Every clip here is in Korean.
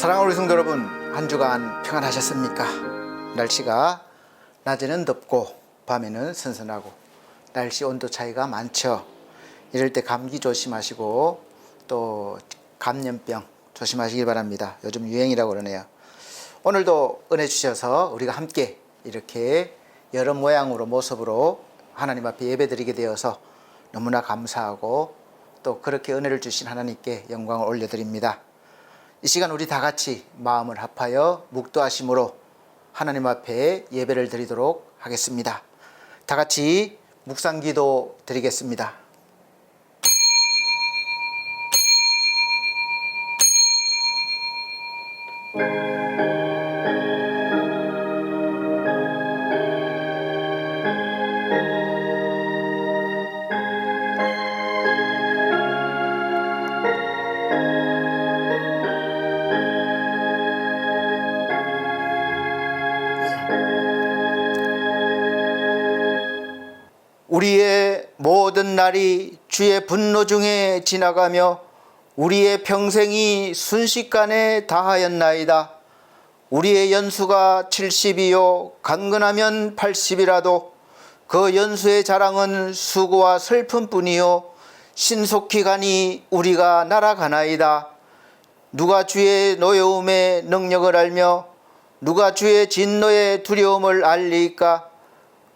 사랑하는 우리 성도 여러분, 한 주간 평안하셨습니까? 날씨가 낮에는 덥고 밤에는 선선하고 날씨 온도 차이가 많죠. 이럴 때 감기 조심하시고 또 감염병 조심하시기 바랍니다. 요즘 유행이라고 그러네요. 오늘도 은혜 주셔서 우리가 함께 이렇게 여러 모양으로 모습으로 하나님 앞에 예배드리게 되어서 너무나 감사하고 또 그렇게 은혜를 주신 하나님께 영광을 올려드립니다. 이 시간 우리 다 같이 마음을 합하여 묵도하심으로 하나님 앞에 예배를 드리도록 하겠습니다. 다 같이 묵상기도 드리겠습니다. 우리의 모든 날이 주의 분노 중에 지나가며 우리의 평생이 순식간에 다하였나이다. 우리의 연수가 70이요 강건하면 80이라도 그 연수의 자랑은 수고와 슬픔뿐이요 신속히 가니 우리가 날아가나이다. 누가 주의 노여움의 능력을 알며 누가 주의 진노의 두려움을 알리까?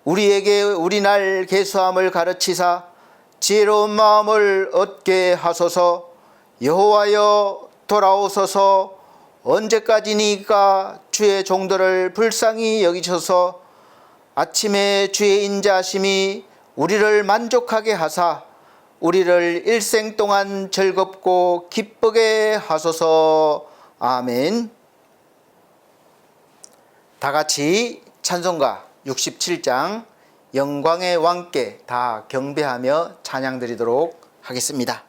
우리에게 우리날 계수함을 가르치사 지혜로운 마음을 얻게 하소서. 여호와여 돌아오소서. 언제까지니까 주의 종들을 불쌍히 여기셔서 아침에 주의 인자하심이 우리를 만족하게 하사 우리를 일생 동안 즐겁고 기쁘게 하소서. 아멘. 다 같이 찬송가 67장 영광의 왕께 다 경배하며 찬양 드리도록 하겠습니다.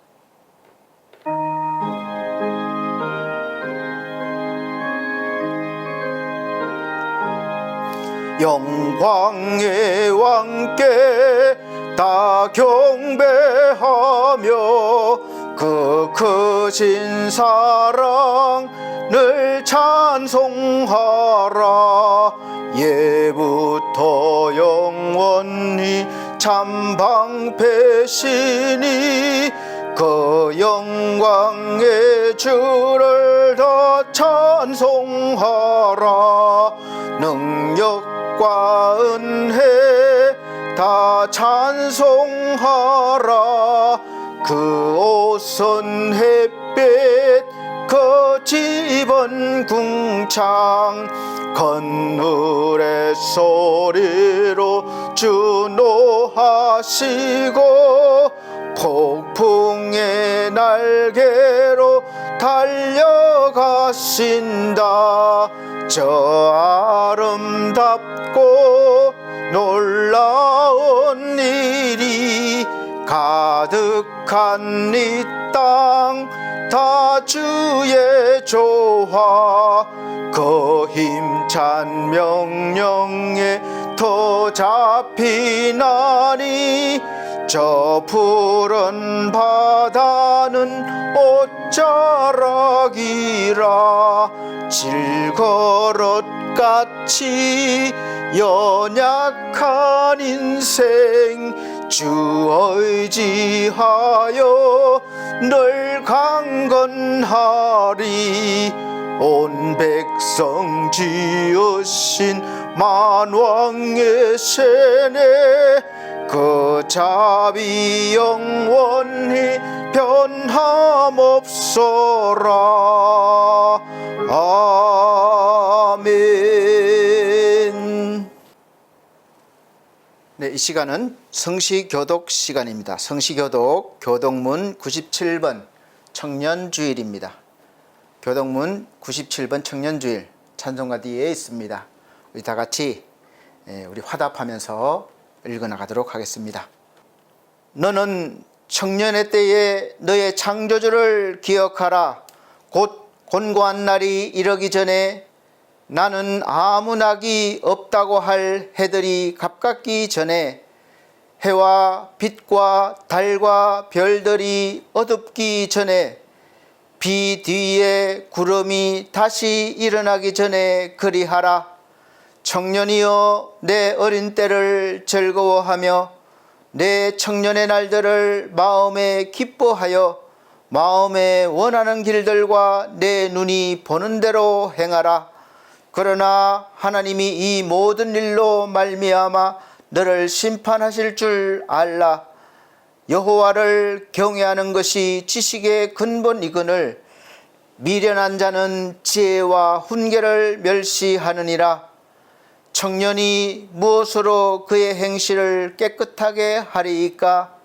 영광의 왕께 다 경배하며 그 크신 사랑을 찬송하라. 예부터 영원히 참 방패시니 그 영광의 주를 다 찬송하라. 능력과 은혜 다 찬송하라. 그 옷은 햇빛 그 집은 궁창 건물의 소리로 주노하시고 폭풍의 날개로 달려가신다. 저 아름답고 놀라운 일이 가득한 이 땅 다 주의 조화. 그 힘찬 명령에 더 잡히나니 저 푸른 바다는 옷자락이라. 질거릇같이 연약한 인생 주 의지하여 늘 강건하리. 온 백성 지으신 만왕의 세네 그 자비 영원히 변함없소라. 아멘. 네, 이 시간은 성시교독 시간입니다. 성시교독 교독문 97번 청년주일입니다. 교독문 97번 청년주일 찬송가 뒤에 있습니다. 우리 다 같이 우리 화답하면서 읽어나가도록 하겠습니다. 너는 청년의 때에 너의 창조주를 기억하라. 곧 곤고한 날이 이르기 전에 나는 아무 낙이 없다고 할 해들이 가깝기 전에 해와 빛과 달과 별들이 어둡기 전에 비 뒤에 구름이 다시 일어나기 전에 그리하라. 청년이여 내 어린 때를 즐거워하며 내 청년의 날들을 마음에 기뻐하여 마음에 원하는 길들과 내 눈이 보는 대로 행하라. 그러나 하나님이 이 모든 일로 말미암아 너를 심판하실 줄 알라. 여호와를 경외하는 것이 지식의 근본이거늘 미련한 자는 지혜와 훈계를 멸시하느니라. 청년이 무엇으로 그의 행실을 깨끗하게 하리이까?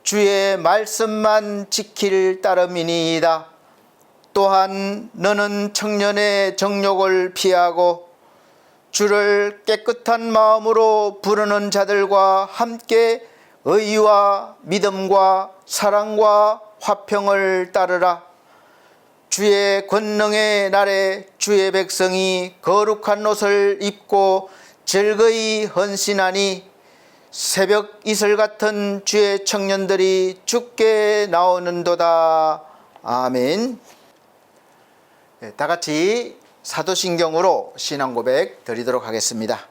주의 말씀만 지킬 따름이니이다. 또한 너는 청년의 정욕을 피하고 주를 깨끗한 마음으로 부르는 자들과 함께 의와 믿음과 사랑과 화평을 따르라. 주의 권능의 날에 주의 백성이 거룩한 옷을 입고 즐거이 헌신하니 새벽 이슬 같은 주의 청년들이 주께 나오는도다. 아멘. 다 같이 사도신경으로 신앙 고백 드리도록 하겠습니다.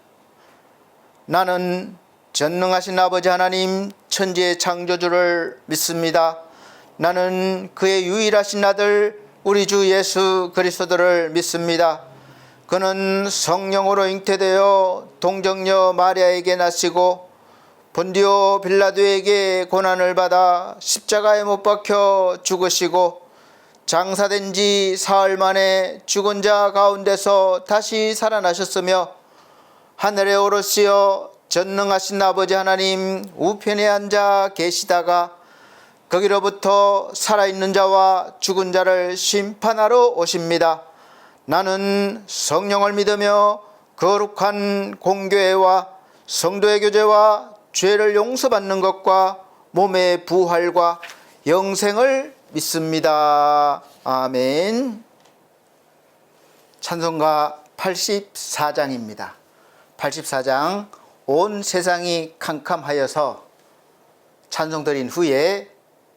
나는 전능하신 아버지 하나님 천지의 창조주를 믿습니다. 나는 그의 유일하신 아들 우리 주 예수 그리스도를 믿습니다. 그는 성령으로 잉태되어 동정녀 마리아에게 나시고 본디오 빌라도에게 고난을 받아 십자가에 못 박혀 죽으시고 장사된 지 사흘 만에 죽은 자 가운데서 다시 살아나셨으며 하늘에 오르시어 전능하신 아버지 하나님 우편에 앉아 계시다가 거기로부터 살아있는 자와 죽은 자를 심판하러 오십니다. 나는 성령을 믿으며 거룩한 공교회와 성도의 교제와 죄를 용서받는 것과 몸의 부활과 영생을 믿습니다. 아멘. 찬송가 84장입니다. 84장 온 세상이 캄캄하여서 찬송 드린 후에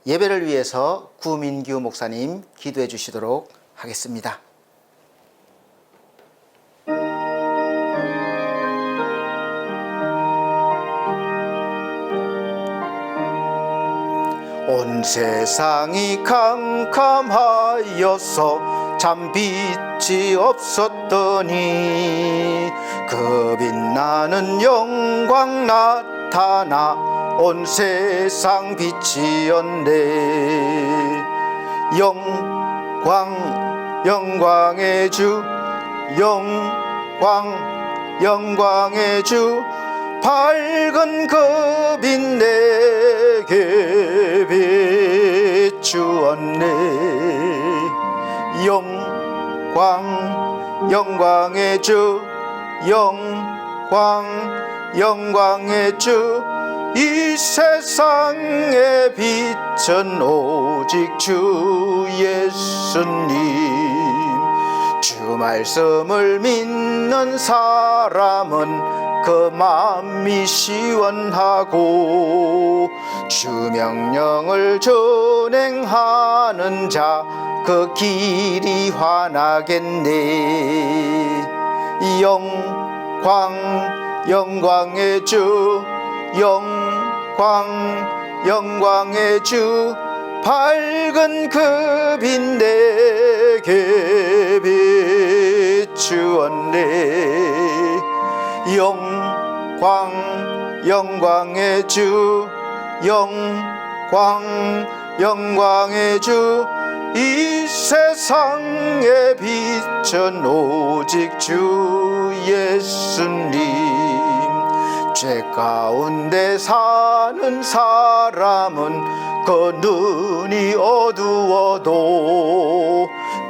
예배를 위해서 구민규 목사님 기도해 주시도록 하겠습니다. 온 세상이 캄캄하여서 잠빛이 없었더니 그 빛나는 영광 나타나 온 세상 빛이었네. 영광의 주 영광의 주 밝은 그 빛 내게 비추었네. 영광의 주 영광의 주 이 세상에 빛은 오직 주 예수님. 주 말씀을 믿는 사람은 그 마음이 시원하고 주 명령을 준행하는 자 그 길이 환하겠네. 영광의 주 영광의 주 밝은 그 빛 내게 비추었네. 영광의 주 영광의 주 이 세상에 빛은 오직 주 예수님. 죄 가운데 사는 사람은 그 눈이 어두워도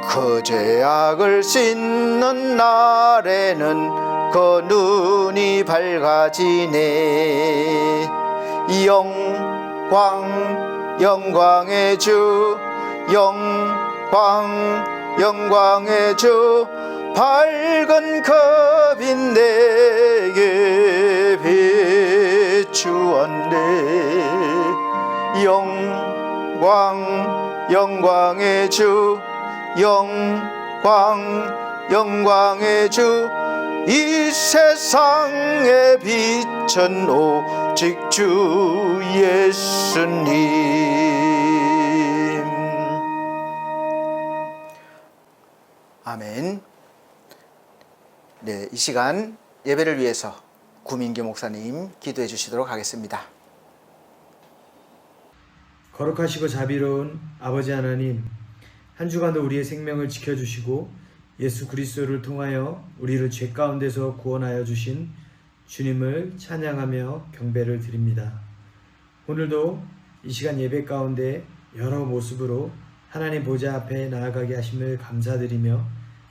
그 죄악을 씻는 날에는 그 눈이 밝아지네. 영광의 주 영광의 주 밝은 그 빛 내게 비추었네. 영광의 주, 영광의 주, 이 세상의 빛은 오직 주 예수님. 아멘. 네, 이 시간 예배를 위해서 구민규 목사님 기도해 주시도록 하겠습니다. 거룩하시고 자비로운 아버지 하나님, 한 주간도 우리의 생명을 지켜주시고 예수 그리스도를 통하여 우리를 죄 가운데서 구원하여 주신 주님을 찬양하며 경배를 드립니다. 오늘도 이 시간 예배 가운데 여러 모습으로 하나님 보좌 앞에 나아가게 하심을 감사드리며,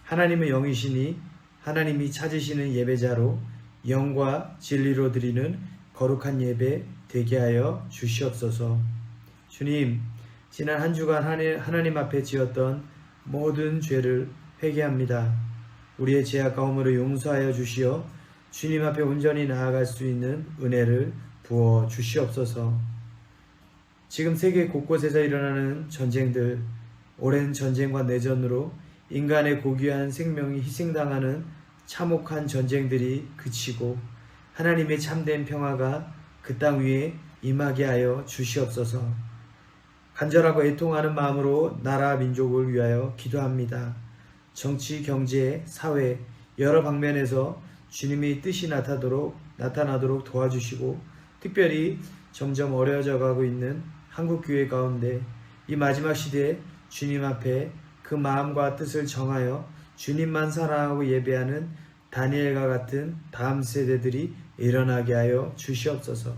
하나님의 영이시니 하나님이 찾으시는 예배자로 영과 진리로 드리는 거룩한 예배 되게 하여 주시옵소서. 주님, 지난 한 주간 하나님 앞에 지었던 모든 죄를 회개합니다. 우리의 죄악가움으로 용서하여 주시어 주님 앞에 온전히 나아갈 수 있는 은혜를 부어 주시옵소서. 지금 세계 곳곳에서 일어나는 전쟁들, 오랜 전쟁과 내전으로 인간의 고귀한 생명이 희생당하는 참혹한 전쟁들이 그치고 하나님의 참된 평화가 그 땅 위에 임하게 하여 주시옵소서. 간절하고 애통하는 마음으로 나라 민족을 위하여 기도합니다. 정치, 경제, 사회 여러 방면에서 주님의 뜻이 나타나도록 도와주시고, 특별히 점점 어려워져 가고 있는 한국교회 가운데 이 마지막 시대에 주님 앞에 그 마음과 뜻을 정하여 주님만 사랑하고 예배하는 다니엘과 같은 다음 세대들이 일어나게 하여 주시옵소서.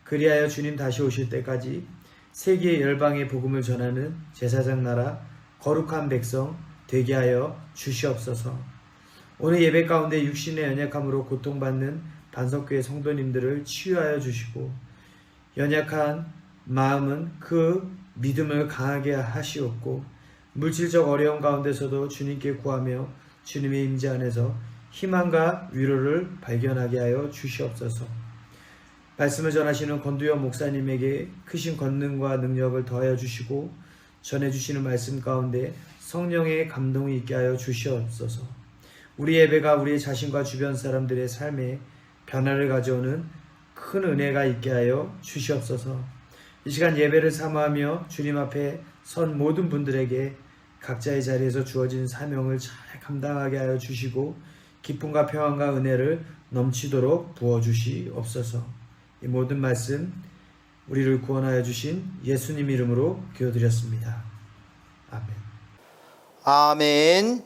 그리하여 주님 다시 오실 때까지 세계 열방의 복음을 전하는 제사장 나라, 거룩한 백성 되게 하여 주시옵소서. 오늘 예배 가운데 육신의 연약함으로 고통받는 반석교회 성도님들을 치유하여 주시고, 연약한 마음은 그 믿음을 강하게 하시옵고, 물질적 어려움 가운데서도 주님께 구하며 주님의 임재 안에서 희망과 위로를 발견하게 하여 주시옵소서. 말씀을 전하시는 권두현 목사님에게 크신 권능과 능력을 더하여 주시고, 전해주시는 말씀 가운데 성령의 감동이 있게 하여 주시옵소서. 우리 예배가 우리의 자신과 주변 사람들의 삶에 변화를 가져오는 큰 은혜가 있게 하여 주시옵소서. 이 시간 예배를 사모하며 주님 앞에 선 모든 분들에게 각자의 자리에서 주어진 사명을 잘 감당하게 하여 주시고, 기쁨과 평안과 은혜를 넘치도록 부어주시옵소서. 이 모든 말씀 우리를 구원하여 주신 예수님 이름으로 기도드렸습니다. 아멘. 아멘.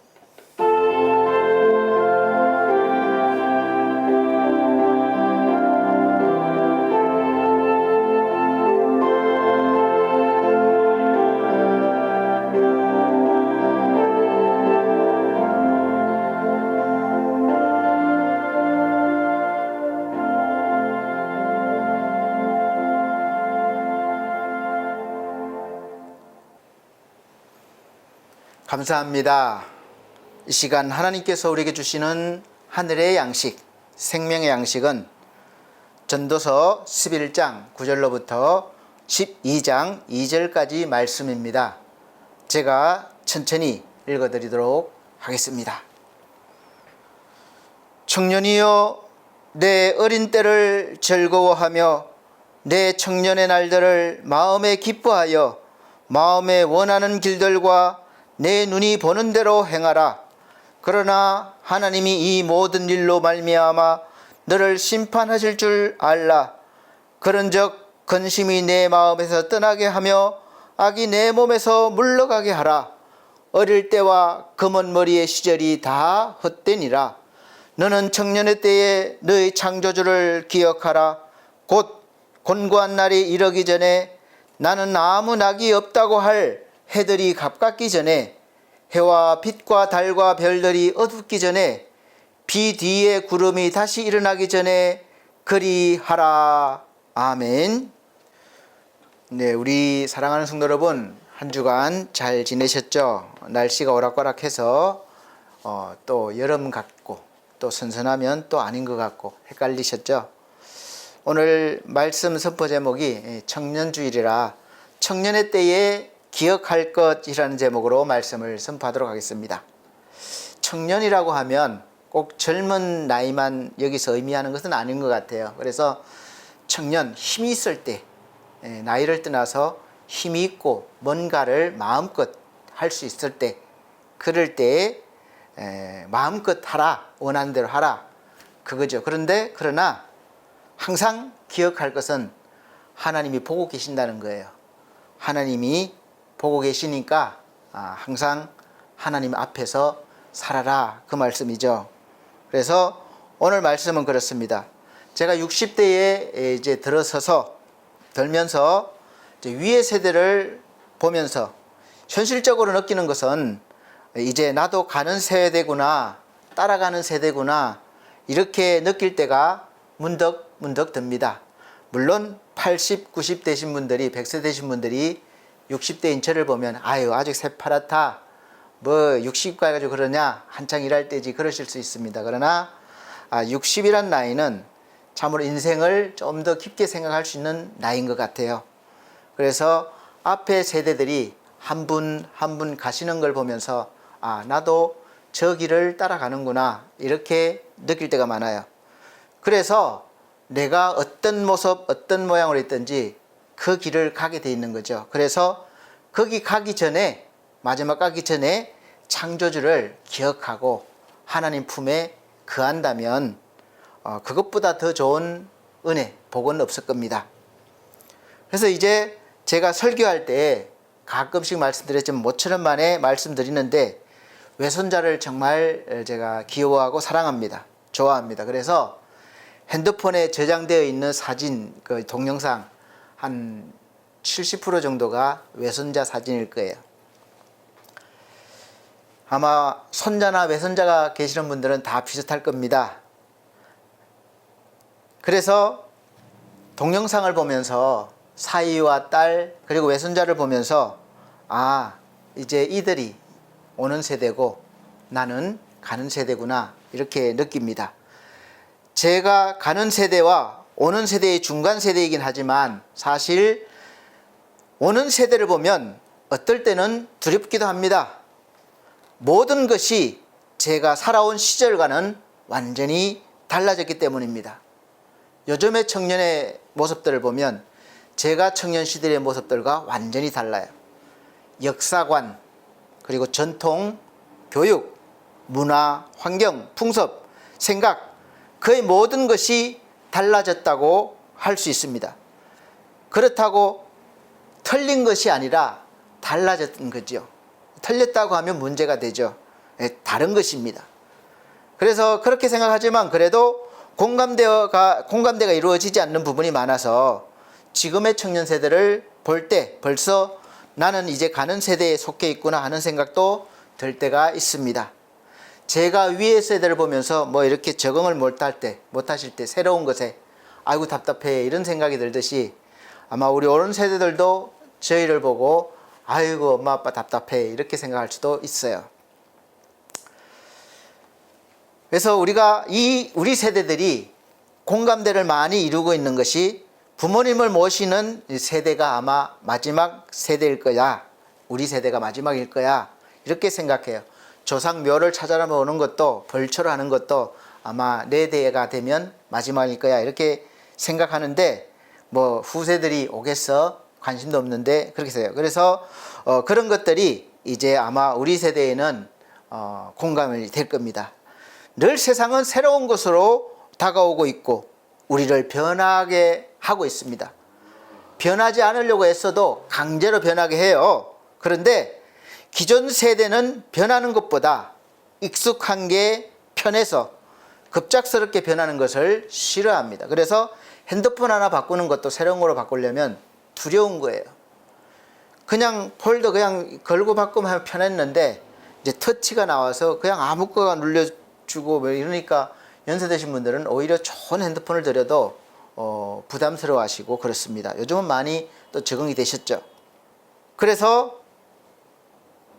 감사합니다. 이 시간 하나님께서 우리에게 주시는 하늘의 양식, 생명의 양식은 전도서 11장 9절로부터 12장 2절까지 말씀입니다. 제가 천천히 읽어드리도록 하겠습니다. 청년이여, 내 어린 때를 즐거워하며 내 청년의 날들을 마음에 기뻐하여 마음에 원하는 길들과 내 눈이 보는 대로 행하라. 그러나 하나님이 이 모든 일로 말미암아 너를 심판하실 줄 알라. 그런즉 근심이 내 마음에서 떠나게 하며 악이 내 몸에서 물러가게 하라. 어릴 때와 검은 머리의 시절이 다 헛되니라. 너는 청년의 때에 너의 창조주를 기억하라. 곧 곤고한 날이 이르기 전에, 나는 아무 낙이 없다고 할 해들이 가깝기 전에, 해와 빛과 달과 별들이 어둡기 전에, 비 뒤에 구름이 다시 일어나기 전에 그리하라. 아멘. 네, 우리 사랑하는 성도 여러분, 한 주간 잘 지내셨죠? 날씨가 오락가락해서 또 여름 같고 또 선선하면 또 아닌 것 같고 헷갈리셨죠? 오늘 말씀 선포 제목이 청년주일이라 청년의 때에 기억할 것이라는 제목으로 말씀을 선포하도록 하겠습니다. 청년이라고 하면 꼭 젊은 나이만 여기서 의미하는 것은 아닌 것 같아요. 그래서 청년, 힘이 있을 때, 나이를 떠나서 힘이 있고 뭔가를 마음껏 할 수 있을 때, 그럴 때에 마음껏 하라, 원하는 대로 하라, 그거죠. 그러나 항상 기억할 것은 하나님이 보고 계신다는 거예요. 하나님이 보고 계시니까 항상 하나님 앞에서 살아라, 그 말씀이죠. 그래서 오늘 말씀은 그렇습니다. 제가 60대에 이제 들면서 이제 위의 세대를 보면서 현실적으로 느끼는 것은 이제 나도 가는 세대구나, 따라가는 세대구나, 이렇게 느낄 때가 문득 듭니다. 물론 80, 90 되신 분들이, 100세 되신 분들이 60대인 저를 보면 아유 아직 새파랗다, 뭐 60 가지고 그러냐, 한창 일할 때지, 그러실 수 있습니다. 그러나 60이란 나이는 참으로 인생을 좀 더 깊게 생각할 수 있는 나이인 것 같아요. 그래서 앞에 세대들이 한 분 한 분 가시는 걸 보면서 나도 저 길을 따라가는구나, 이렇게 느낄 때가 많아요. 그래서 내가 어떤 모습, 어떤 모양으로 있든지 그 길을 가게 돼 있는 거죠. 그래서 거기 가기 전에, 마지막 가기 전에 창조주를 기억하고 하나님 품에 거한다면 그것보다 더 좋은 은혜, 복은 없을 겁니다. 그래서 이제 제가 설교할 때 가끔씩 말씀드렸지만 모처럼 만에 말씀드리는데, 외손자를 정말 제가 귀여워하고 사랑합니다. 좋아합니다. 그래서 핸드폰에 저장되어 있는 사진, 그 동영상 한 70% 정도가 외손자 사진일 거예요. 아마 손자나 외손자가 계시는 분들은 다 비슷할 겁니다. 그래서 동영상을 보면서 사위와 딸, 그리고 외손자를 보면서 이제 이들이 오는 세대고 나는 가는 세대구나, 이렇게 느낍니다. 제가 가는 세대와 오는 세대의 중간 세대이긴 하지만 사실 오는 세대를 보면 어떨 때는 두렵기도 합니다. 모든 것이 제가 살아온 시절과는 완전히 달라졌기 때문입니다. 요즘의 청년의 모습들을 보면 제가 청년 시대의 모습들과 완전히 달라요. 역사관, 그리고 전통, 교육, 문화, 환경, 풍습, 생각, 거의 모든 것이 달라졌다고 할 수 있습니다. 그렇다고 틀린 것이 아니라 달라졌던 거죠. 틀렸다고 하면 문제가 되죠. 다른 것입니다. 그래서 그렇게 생각하지만 그래도 공감대가 이루어지지 않는 부분이 많아서 지금의 청년 세대를 볼 때 벌써 나는 이제 가는 세대에 속해 있구나 하는 생각도 들 때가 있습니다. 제가 위의 세대를 보면서 뭐 이렇게 적응을 못하실 때 새로운 것에 아이고 답답해, 이런 생각이 들듯이 아마 우리 오는 세대들도 저희를 보고 아이고 엄마 아빠 답답해, 이렇게 생각할 수도 있어요. 그래서 우리 세대들이 공감대를 많이 이루고 있는 것이 부모님을 모시는 세대가 아마 마지막 세대일 거야, 우리 세대가 마지막일 거야, 이렇게 생각해요. 조상묘를 찾아라 오는 것도, 벌초를 하는 것도 아마 내 대가 되면 마지막일 거야, 이렇게 생각하는데 뭐 후세들이 오겠어? 관심도 없는데 그렇게 생각해요. 그래서 그런 것들이 이제 아마 우리 세대에는 공감이 될 겁니다. 늘 세상은 새로운 것으로 다가오고 있고 우리를 변하게 하고 있습니다. 변하지 않으려고 애써도 강제로 변하게 해요. 그런데 기존 세대는 변하는 것보다 익숙한 게 편해서 급작스럽게 변하는 것을 싫어합니다. 그래서 핸드폰 하나 바꾸는 것도 새로운 거로 바꾸려면 두려운 거예요. 그냥 폴더 그냥 걸고 바꾸면 편했는데 이제 터치가 나와서 그냥 아무거나 눌러주고 뭐 이러니까 연세 드신 분들은 오히려 좋은 핸드폰을 드려도 부담스러워 하시고 그렇습니다. 요즘은 많이 또 적응이 되셨죠. 그래서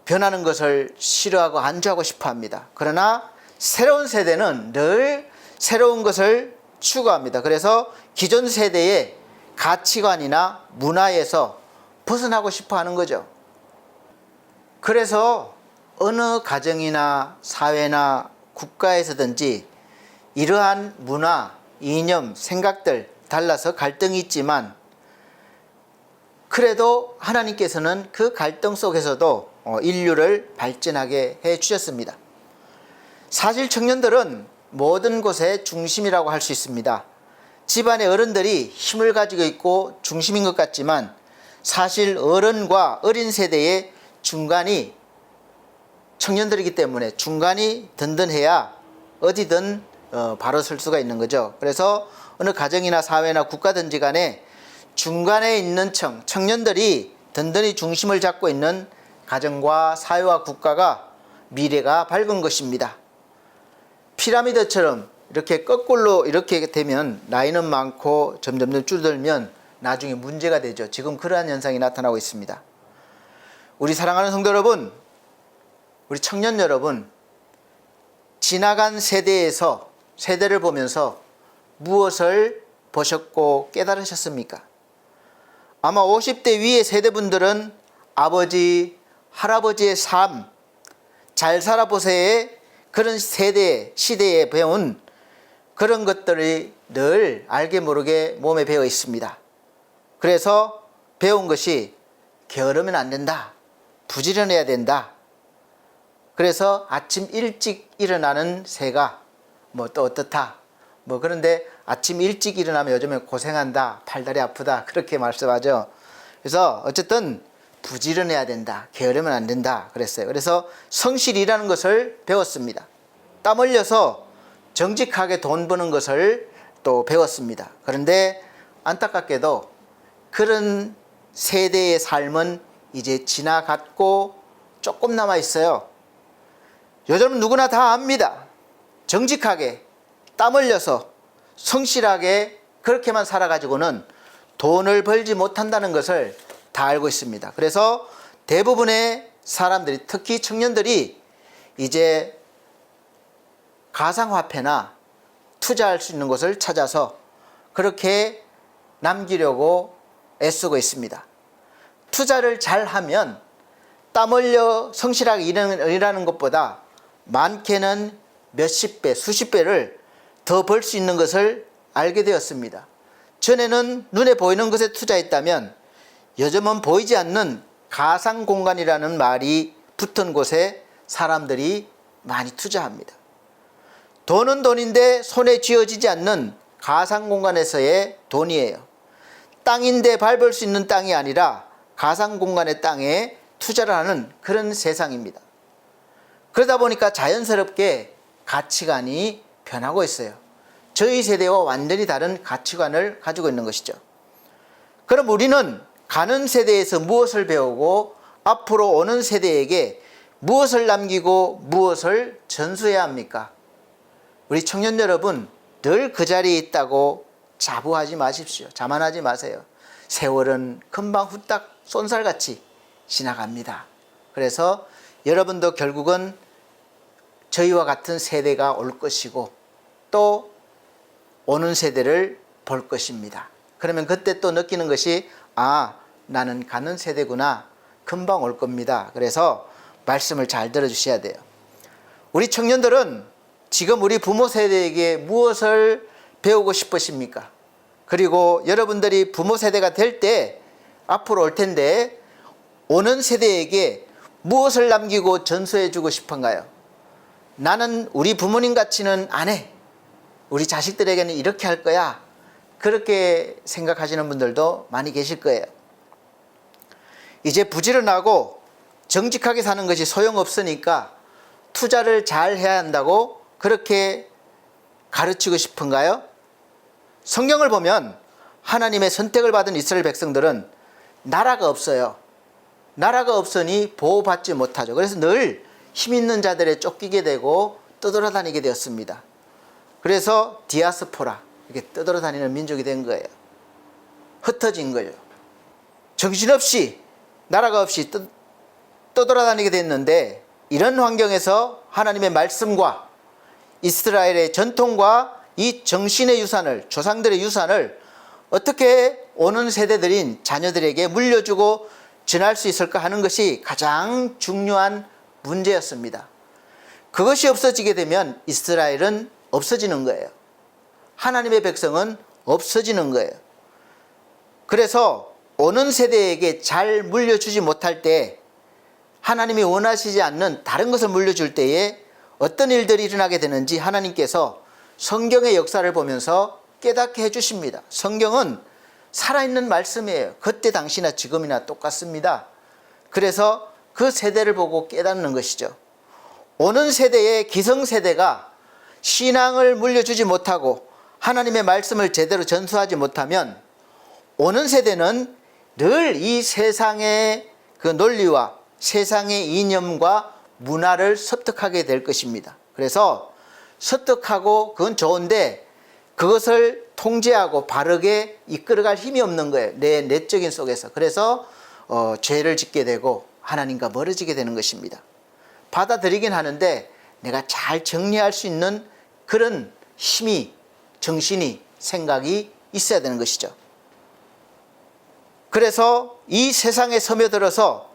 변하는 것을 싫어하고 안주하고 싶어 합니다. 그러나 새로운 세대는 늘 새로운 것을 추구합니다. 그래서 기존 세대의 가치관이나 문화에서 벗어나고 싶어 하는 거죠. 그래서 어느 가정이나 사회나 국가에서든지 이러한 문화, 이념, 생각들 달라서 갈등이 있지만 그래도 하나님께서는 그 갈등 속에서도 인류를 발전하게 해 주셨습니다. 사실 청년들은 모든 곳의 중심이라고 할 수 있습니다. 집안의 어른들이 힘을 가지고 있고 중심인 것 같지만 사실 어른과 어린 세대의 중간이 청년들이기 때문에 중간이 든든해야 어디든 바로 설 수가 있는 거죠. 그래서 어느 가정이나 사회나 국가든지 간에 중간에 있는 청년들이 든든히 중심을 잡고 있는 가정과 사회와 국가가 미래가 밝은 것입니다. 피라미드처럼 이렇게 거꾸로 이렇게 되면 나이는 많고 점점 줄어들면 나중에 문제가 되죠. 지금 그러한 현상이 나타나고 있습니다. 우리 사랑하는 성도 여러분, 우리 청년 여러분, 지나간 세대를 보면서 무엇을 보셨고 깨달으셨습니까? 아마 50대 위의 세대분들은 아버지, 할아버지의 삶, 잘 살아보세요의 그런 시대에 배운 그런 것들이 늘 알게 모르게 몸에 배어 있습니다. 그래서 배운 것이 게으르면 안 된다. 부지런해야 된다. 그래서 아침 일찍 일어나는 새가 또 어떻다. 그런데 아침 일찍 일어나면 요즘에 고생한다. 팔다리 아프다. 그렇게 말씀하죠. 그래서 어쨌든 부지런해야 된다. 게으르면 안 된다. 그랬어요. 그래서 성실이라는 것을 배웠습니다. 땀 흘려서 정직하게 돈 버는 것을 또 배웠습니다. 그런데 안타깝게도 그런 세대의 삶은 이제 지나갔고 조금 남아 있어요. 요즘 누구나 다 압니다. 정직하게 땀 흘려서 성실하게 그렇게만 살아가지고는 돈을 벌지 못한다는 것을 다 알고 있습니다. 그래서 대부분의 사람들이, 특히 청년들이 이제 가상화폐나 투자할 수 있는 곳을 찾아서 그렇게 남기려고 애쓰고 있습니다. 투자를 잘하면 땀 흘려 성실하게 일하는 것보다 많게는 몇십 배, 수십 배를 더 벌 수 있는 것을 알게 되었습니다. 전에는 눈에 보이는 것에 투자했다면 요즘은 보이지 않는 가상공간이라는 말이 붙은 곳에 사람들이 많이 투자합니다. 돈은 돈인데 손에 쥐어지지 않는 가상공간에서의 돈이에요. 땅인데 밟을 수 있는 땅이 아니라 가상공간의 땅에 투자를 하는 그런 세상입니다. 그러다 보니까 자연스럽게 가치관이 변하고 있어요. 저희 세대와 완전히 다른 가치관을 가지고 있는 것이죠. 그럼 우리는 가는 세대에서 무엇을 배우고 앞으로 오는 세대에게 무엇을 남기고 무엇을 전수해야 합니까? 우리 청년 여러분, 늘 그 자리에 있다고 자부하지 마십시오. 자만하지 마세요. 세월은 금방 후딱 쏜살같이 지나갑니다. 그래서 여러분도 결국은 저희와 같은 세대가 올 것이고 또 오는 세대를 볼 것입니다. 그러면 그때 또 느끼는 것이 나는 가는 세대구나. 금방 올 겁니다. 그래서 말씀을 잘 들어주셔야 돼요. 우리 청년들은 지금 우리 부모 세대에게 무엇을 배우고 싶으십니까? 그리고 여러분들이 부모 세대가 될 때 앞으로 올 텐데 오는 세대에게 무엇을 남기고 전수해 주고 싶은가요? 나는 우리 부모님 같이는 안 해. 우리 자식들에게는 이렇게 할 거야. 그렇게 생각하시는 분들도 많이 계실 거예요. 이제 부지런하고 정직하게 사는 것이 소용없으니까 투자를 잘 해야 한다고 그렇게 가르치고 싶은가요? 성경을 보면 하나님의 선택을 받은 이스라엘 백성들은 나라가 없어요. 나라가 없으니 보호받지 못하죠. 그래서 늘 힘 있는 자들에 쫓기게 되고 떠돌아다니게 되었습니다. 그래서 디아스포라, 이렇게 떠돌아다니는 민족이 된 거예요. 흩어진 거예요. 정신없이, 나라가 없이 떠돌아다니게 됐는데 이런 환경에서 하나님의 말씀과 이스라엘의 전통과 이 정신의 유산을, 조상들의 유산을 어떻게 오는 세대들인 자녀들에게 물려주고 전할 수 있을까 하는 것이 가장 중요한 문제였습니다. 그것이 없어지게 되면 이스라엘은 없어지는 거예요. 하나님의 백성은 없어지는 거예요. 그래서 오는 세대에게 잘 물려주지 못할 때, 하나님이 원하시지 않는 다른 것을 물려줄 때에 어떤 일들이 일어나게 되는지 하나님께서 성경의 역사를 보면서 깨닫게 해주십니다. 성경은 살아있는 말씀이에요. 그때 당시나 지금이나 똑같습니다. 그래서 그 세대를 보고 깨닫는 것이죠. 오는 세대의 기성세대가 신앙을 물려주지 못하고 하나님의 말씀을 제대로 전수하지 못하면 오는 세대는 늘 이 세상의 그 논리와 세상의 이념과 문화를 습득하게 될 것입니다. 그래서 습득하고 그건 좋은데 그것을 통제하고 바르게 이끌어갈 힘이 없는 거예요. 내 내적인 속에서. 그래서 죄를 짓게 되고 하나님과 멀어지게 되는 것입니다. 받아들이긴 하는데 내가 잘 정리할 수 있는 그런 힘이, 정신이, 생각이 있어야 되는 것이죠. 그래서 이 세상에 스며들어서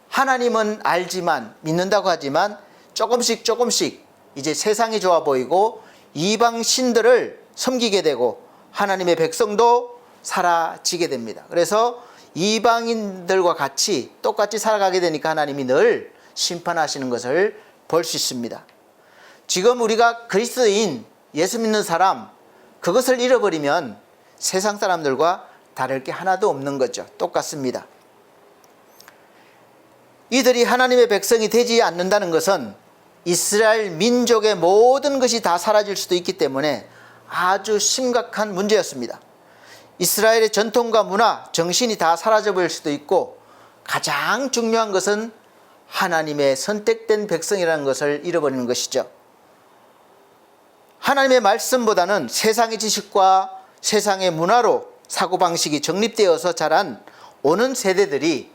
하나님은 알지만, 믿는다고 하지만 조금씩 이제 세상이 좋아 보이고 이방 신들을 섬기게 되고 하나님의 백성도 사라지게 됩니다. 그래서 이방인들과 같이 똑같이 살아가게 되니까 하나님이 늘 심판하시는 것을 볼 수 있습니다. 지금 우리가 그리스도인, 예수 믿는 사람, 그것을 잃어버리면 세상 사람들과 다를 게 하나도 없는 거죠. 똑같습니다. 이들이 하나님의 백성이 되지 않는다는 것은 이스라엘 민족의 모든 것이 다 사라질 수도 있기 때문에 아주 심각한 문제였습니다. 이스라엘의 전통과 문화, 정신이 다 사라져버릴 수도 있고 가장 중요한 것은 하나님의 선택된 백성이라는 것을 잃어버리는 것이죠. 하나님의 말씀보다는 세상의 지식과 세상의 문화로 사고방식이 정립되어서 자란 오는 세대들이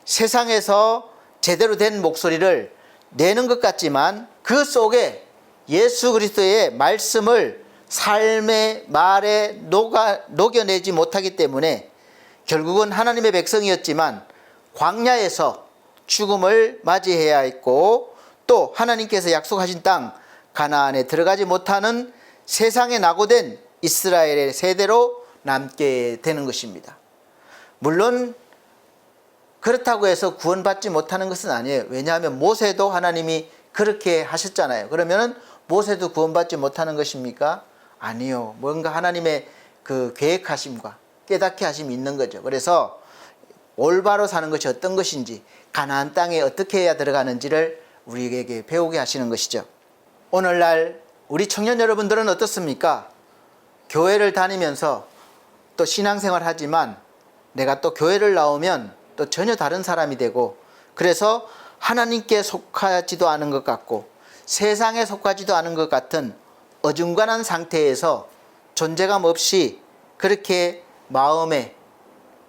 세상에서 제대로 된 목소리를 내는 것 같지만 그 속에 예수 그리스도의 말씀을 삶의 말에 녹여내지 못하기 때문에 결국은 하나님의 백성이었지만 광야에서 죽음을 맞이해야 했고 또 하나님께서 약속하신 땅 가나안에 들어가지 못하는 세상에 낙오된 이스라엘의 세대로 남게 되는 것입니다. 물론 그렇다고 해서 구원받지 못하는 것은 아니에요. 왜냐하면 모세도 하나님이 그렇게 하셨잖아요. 그러면 모세도 구원받지 못하는 것입니까? 아니요. 뭔가 하나님의 그 계획하심과 깨닫게 하심이 있는 거죠. 그래서 올바로 사는 것이 어떤 것인지, 가나안 땅에 어떻게 해야 들어가는지를 우리에게 배우게 하시는 것이죠. 오늘날 우리 청년 여러분들은 어떻습니까? 교회를 다니면서 또 신앙생활 하지만 내가 또 교회를 나오면 또 전혀 다른 사람이 되고, 그래서 하나님께 속하지도 않은 것 같고 세상에 속하지도 않은 것 같은 어중간한 상태에서 존재감 없이 그렇게 마음에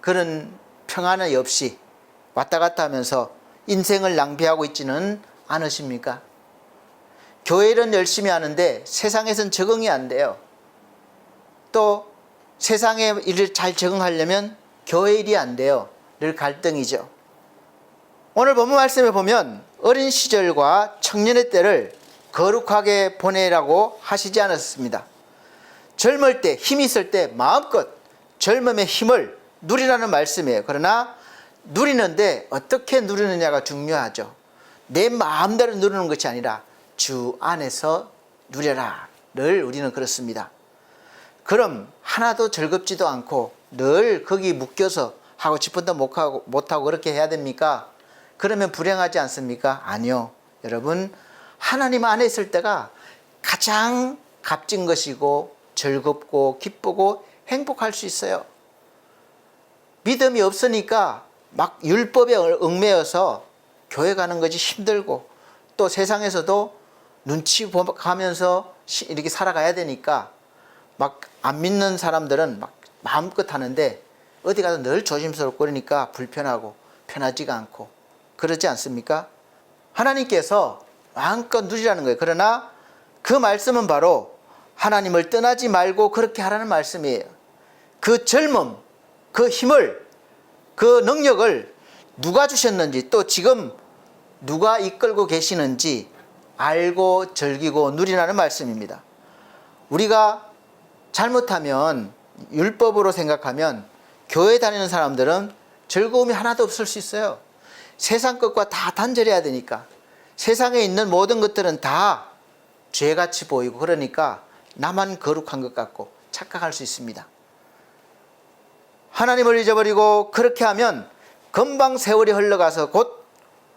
그런 평안이 없이 왔다 갔다 하면서 인생을 낭비하고 있지는 않으십니까? 교회는 열심히 하는데 세상에선 적응이 안 돼요. 또 세상의 일을 잘 적응하려면 교회 일이 안 돼요. 늘 갈등이죠. 오늘 본문 말씀에 보면 어린 시절과 청년의 때를 거룩하게 보내라고 하시지 않았습니다. 젊을 때, 힘이 있을 때 마음껏 젊음의 힘을 누리라는 말씀이에요. 그러나 누리는데 어떻게 누리느냐가 중요하죠. 내 마음대로 누리는 것이 아니라 주 안에서 누려라. 늘 우리는 그렇습니다. 그럼 하나도 즐겁지도 않고 늘 거기 묶여서 하고 싶은 데 못하고 그렇게 해야 됩니까? 그러면 불행하지 않습니까? 아니요. 여러분, 하나님 안에 있을 때가 가장 값진 것이고 즐겁고 기쁘고 행복할 수 있어요. 믿음이 없으니까 막 율법에 얽매여서 교회 가는 것이 힘들고 또 세상에서도 눈치 보면서 이렇게 살아가야 되니까 막 안 믿는 사람들은 막 마음껏 하는데 어디 가서 늘 조심스럽고 그러니까 불편하고 편하지가 않고 그러지 않습니까? 하나님께서 마음껏 누리라는 거예요. 그러나 그 말씀은 바로 하나님을 떠나지 말고 그렇게 하라는 말씀이에요. 그 젊음, 그 힘을, 그 능력을 누가 주셨는지 또 지금 누가 이끌고 계시는지 알고 즐기고 누리라는 말씀입니다. 우리가 잘못하면 율법으로 생각하면 교회 다니는 사람들은 즐거움이 하나도 없을 수 있어요. 세상 것과 다 단절해야 되니까. 세상에 있는 모든 것들은 다 죄같이 보이고 그러니까 나만 거룩한 것 같고 착각할 수 있습니다. 하나님을 잊어버리고 그렇게 하면 금방 세월이 흘러가서 곧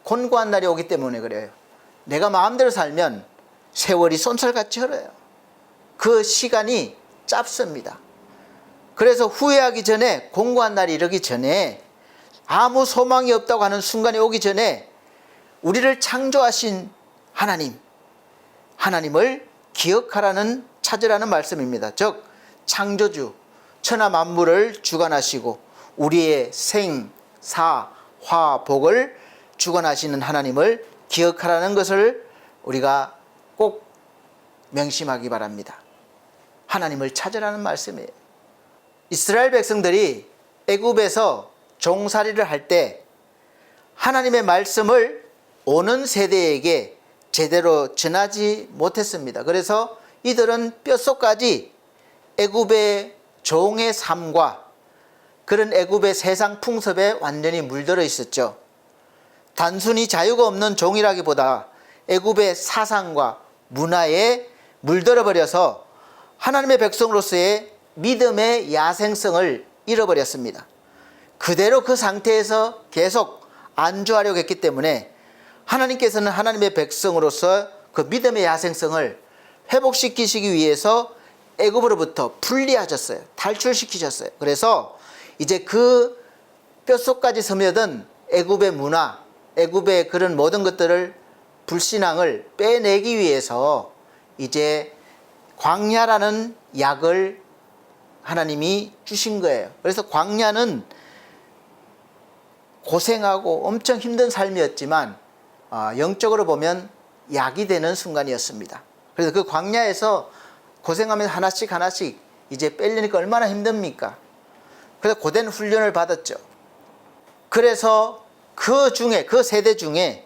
곤고한 날이 오기 때문에 그래요. 내가 마음대로 살면 세월이 쏜살같이 흘러요. 그 시간이 짧습니다. 그래서 후회하기 전에, 공고한 날이 이르기 전에, 아무 소망이 없다고 하는 순간이 오기 전에 우리를 창조하신 하나님을 기억하라는, 찾으라는 말씀입니다. 즉 창조주, 천하 만물을 주관하시고 우리의 생, 사, 화, 복을 주관하시는 하나님을 기억하라는 것을 우리가 꼭 명심하기 바랍니다. 하나님을 찾으라는 말씀이에요. 이스라엘 백성들이 애굽에서 종살이를 할 때 하나님의 말씀을 오는 세대에게 제대로 전하지 못했습니다. 그래서 이들은 뼛속까지 애굽의 종의 삶과 그런 애굽의 세상 풍습에 완전히 물들어 있었죠. 단순히 자유가 없는 종이라기보다 애굽의 사상과 문화에 물들어 버려서 하나님의 백성으로서의 믿음의 야생성을 잃어버렸습니다. 그대로 그 상태에서 계속 안주하려고 했기 때문에 하나님께서는 하나님의 백성으로서 그 믿음의 야생성을 회복시키시기 위해서 애굽으로부터 분리하셨어요. 탈출시키셨어요. 그래서 이제 그 뼛속까지 스며든 애굽의 문화, 애굽의 그런 모든 것들을, 불신앙을 빼내기 위해서 이제 광야라는 약을 하나님이 주신 거예요. 그래서 광야는 고생하고 엄청 힘든 삶이었지만 영적으로 보면 약이 되는 순간이었습니다. 그래서 그 광야에서 고생하면서 하나씩 이제 빼려니까 얼마나 힘듭니까? 그래서 고된 훈련을 받았죠. 그래서 그 세대 중에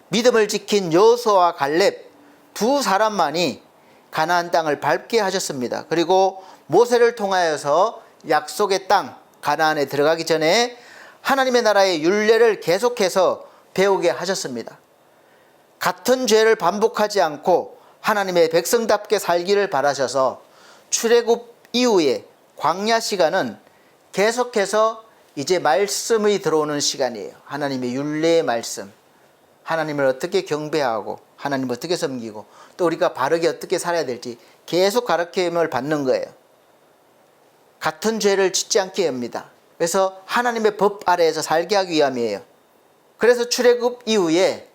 믿음을 지킨 여호수아와 갈렙 두 사람만이 가나안 땅을 밟게 하셨습니다. 그리고 모세를 통하여서 약속의 땅 가나안에 들어가기 전에 하나님의 나라의 율례를 계속해서 배우게 하셨습니다. 같은 죄를 반복하지 않고 하나님의 백성답게 살기를 바라셔서 출애굽 이후에 광야 시간은 계속해서 이제 말씀이 들어오는 시간이에요. 하나님의 율례의 말씀, 하나님을 어떻게 경배하고 하나님을 어떻게 섬기고 또 우리가 바르게 어떻게 살아야 될지 계속 가르침을 받는 거예요. 같은 죄를 짓지 않게 합니다. 그래서 하나님의 법 아래에서 살게 하기 위함이에요. 그래서 출애굽 이후에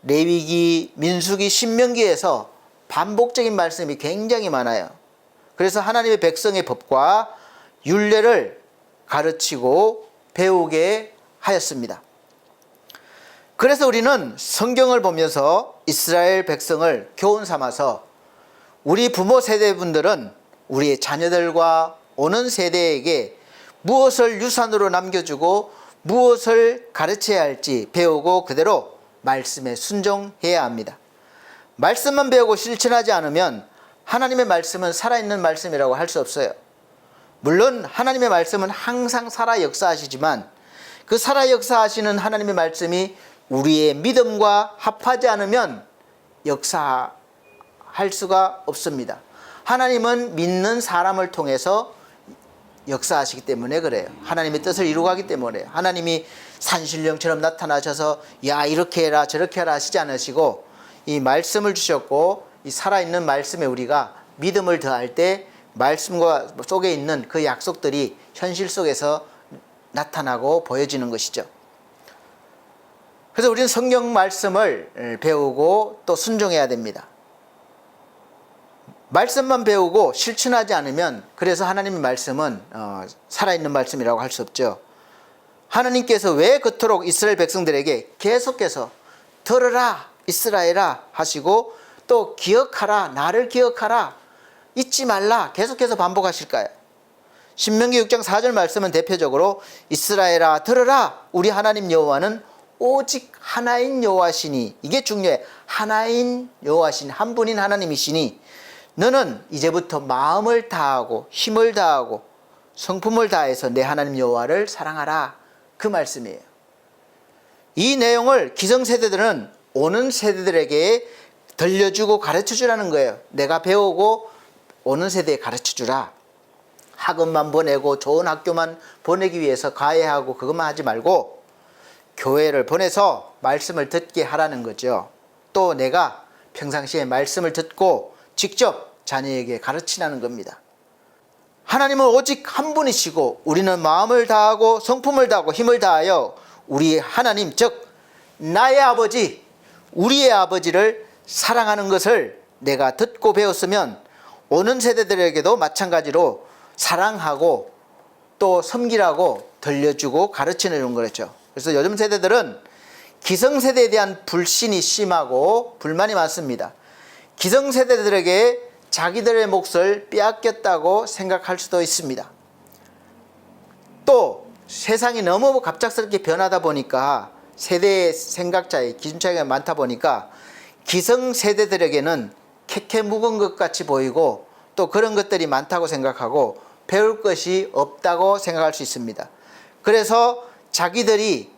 레위기, 민수기, 신명기에서 반복적인 말씀이 굉장히 많아요. 그래서 하나님의 백성의 법과 율례를 가르치고 배우게 하였습니다. 그래서 우리는 성경을 보면서 이스라엘 백성을 교훈 삼아서 우리 부모 세대분들은 우리의 자녀들과 오는 세대에게 무엇을 유산으로 남겨주고 무엇을 가르쳐야 할지 배우고 그대로 말씀에 순종해야 합니다. 말씀만 배우고 실천하지 않으면 하나님의 말씀은 살아있는 말씀이라고 할 수 없어요. 물론 하나님의 말씀은 항상 살아 역사하시지만 그 살아 역사하시는 하나님의 말씀이 우리의 믿음과 합하지 않으면 역사할 수가 없습니다. 하나님은 믿는 사람을 통해서 역사하시기 때문에 그래요. 하나님의 뜻을 이루가기 때문에 하나님이 산신령처럼 나타나셔서 야 이렇게 해라 저렇게 해라 하시지 않으시고 이 말씀을 주셨고 이 살아있는 말씀에 우리가 믿음을 더할 때 말씀과 속에 있는 그 약속들이 현실 속에서 나타나고 보여지는 것이죠. 그래서 우리는 성경 말씀을 배우고 또 순종해야 됩니다. 말씀만 배우고 실천하지 않으면 그래서 하나님의 말씀은 살아있는 말씀이라고 할 수 없죠. 하나님께서 왜 그토록 이스라엘 백성들에게 계속해서 들으라 이스라엘아 하시고 또 기억하라 나를 기억하라 잊지 말라 계속해서 반복하실까요? 신명기 6장 4절 말씀은 대표적으로 이스라엘아 들으라 우리 하나님 여호와는 오직 하나인 여호와시니, 이게 중요해. 하나인 여호와시니, 한 분인 하나님이시니 너는 이제부터 마음을 다하고 힘을 다하고 성품을 다해서 내 하나님 여호와를 사랑하라, 그 말씀이에요. 이 내용을 기성세대들은 오는 세대들에게 들려주고 가르쳐주라는 거예요. 내가 배우고 오는 세대에 가르쳐주라. 학업만 보내고 좋은 학교만 보내기 위해서 가해하고 그것만 하지 말고 교회를 보내서 말씀을 듣게 하라는 거죠. 또 내가 평상시에 말씀을 듣고 직접 자녀에게 가르치라는 겁니다. 하나님은 오직 한 분이시고 우리는 마음을 다하고 성품을 다하고 힘을 다하여 우리 하나님, 즉 나의 아버지, 우리의 아버지를 사랑하는 것을 내가 듣고 배웠으면 오는 세대들에게도 마찬가지로 사랑하고 또 섬기라고 들려주고 가르치는 거랬죠. 그래서 요즘 세대들은 기성세대에 대한 불신이 심하고 불만이 많습니다. 기성세대들에게 자기들의 몫을 빼앗겼다고 생각할 수도 있습니다. 또 세상이 너무 갑작스럽게 변하다 보니까 세대의 생각 차이, 기준 차이가 많다 보니까 기성세대들에게는 캐캐 묵은 것 같이 보이고 또 그런 것들이 많다고 생각하고 배울 것이 없다고 생각할 수 있습니다. 그래서 자기들이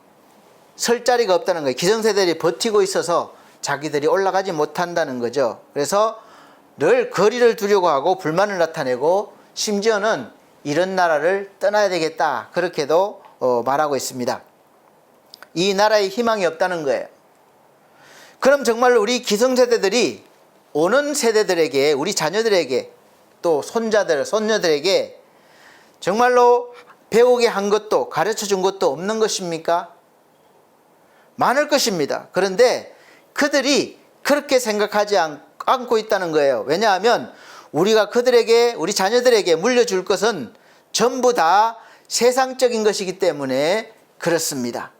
설 자리가 없다는 거예요. 기성세대들이 버티고 있어서 자기들이 올라가지 못한다는 거죠. 그래서 늘 거리를 두려고 하고 불만을 나타내고 심지어는 이런 나라를 떠나야 되겠다, 그렇게도 말하고 있습니다. 이 나라에 희망이 없다는 거예요. 그럼 정말 우리 기성세대들이 오는 세대들에게, 우리 자녀들에게 또 손자들, 손녀들에게 정말로 배우게 한 것도 가르쳐 준 것도 없는 것입니까? 많을 것입니다. 그런데 그들이 그렇게 생각하지 않고 있다는 거예요. 왜냐하면 우리가 그들에게, 우리 자녀들에게 물려줄 것은 전부 다 세상적인 것이기 때문에 그렇습니다.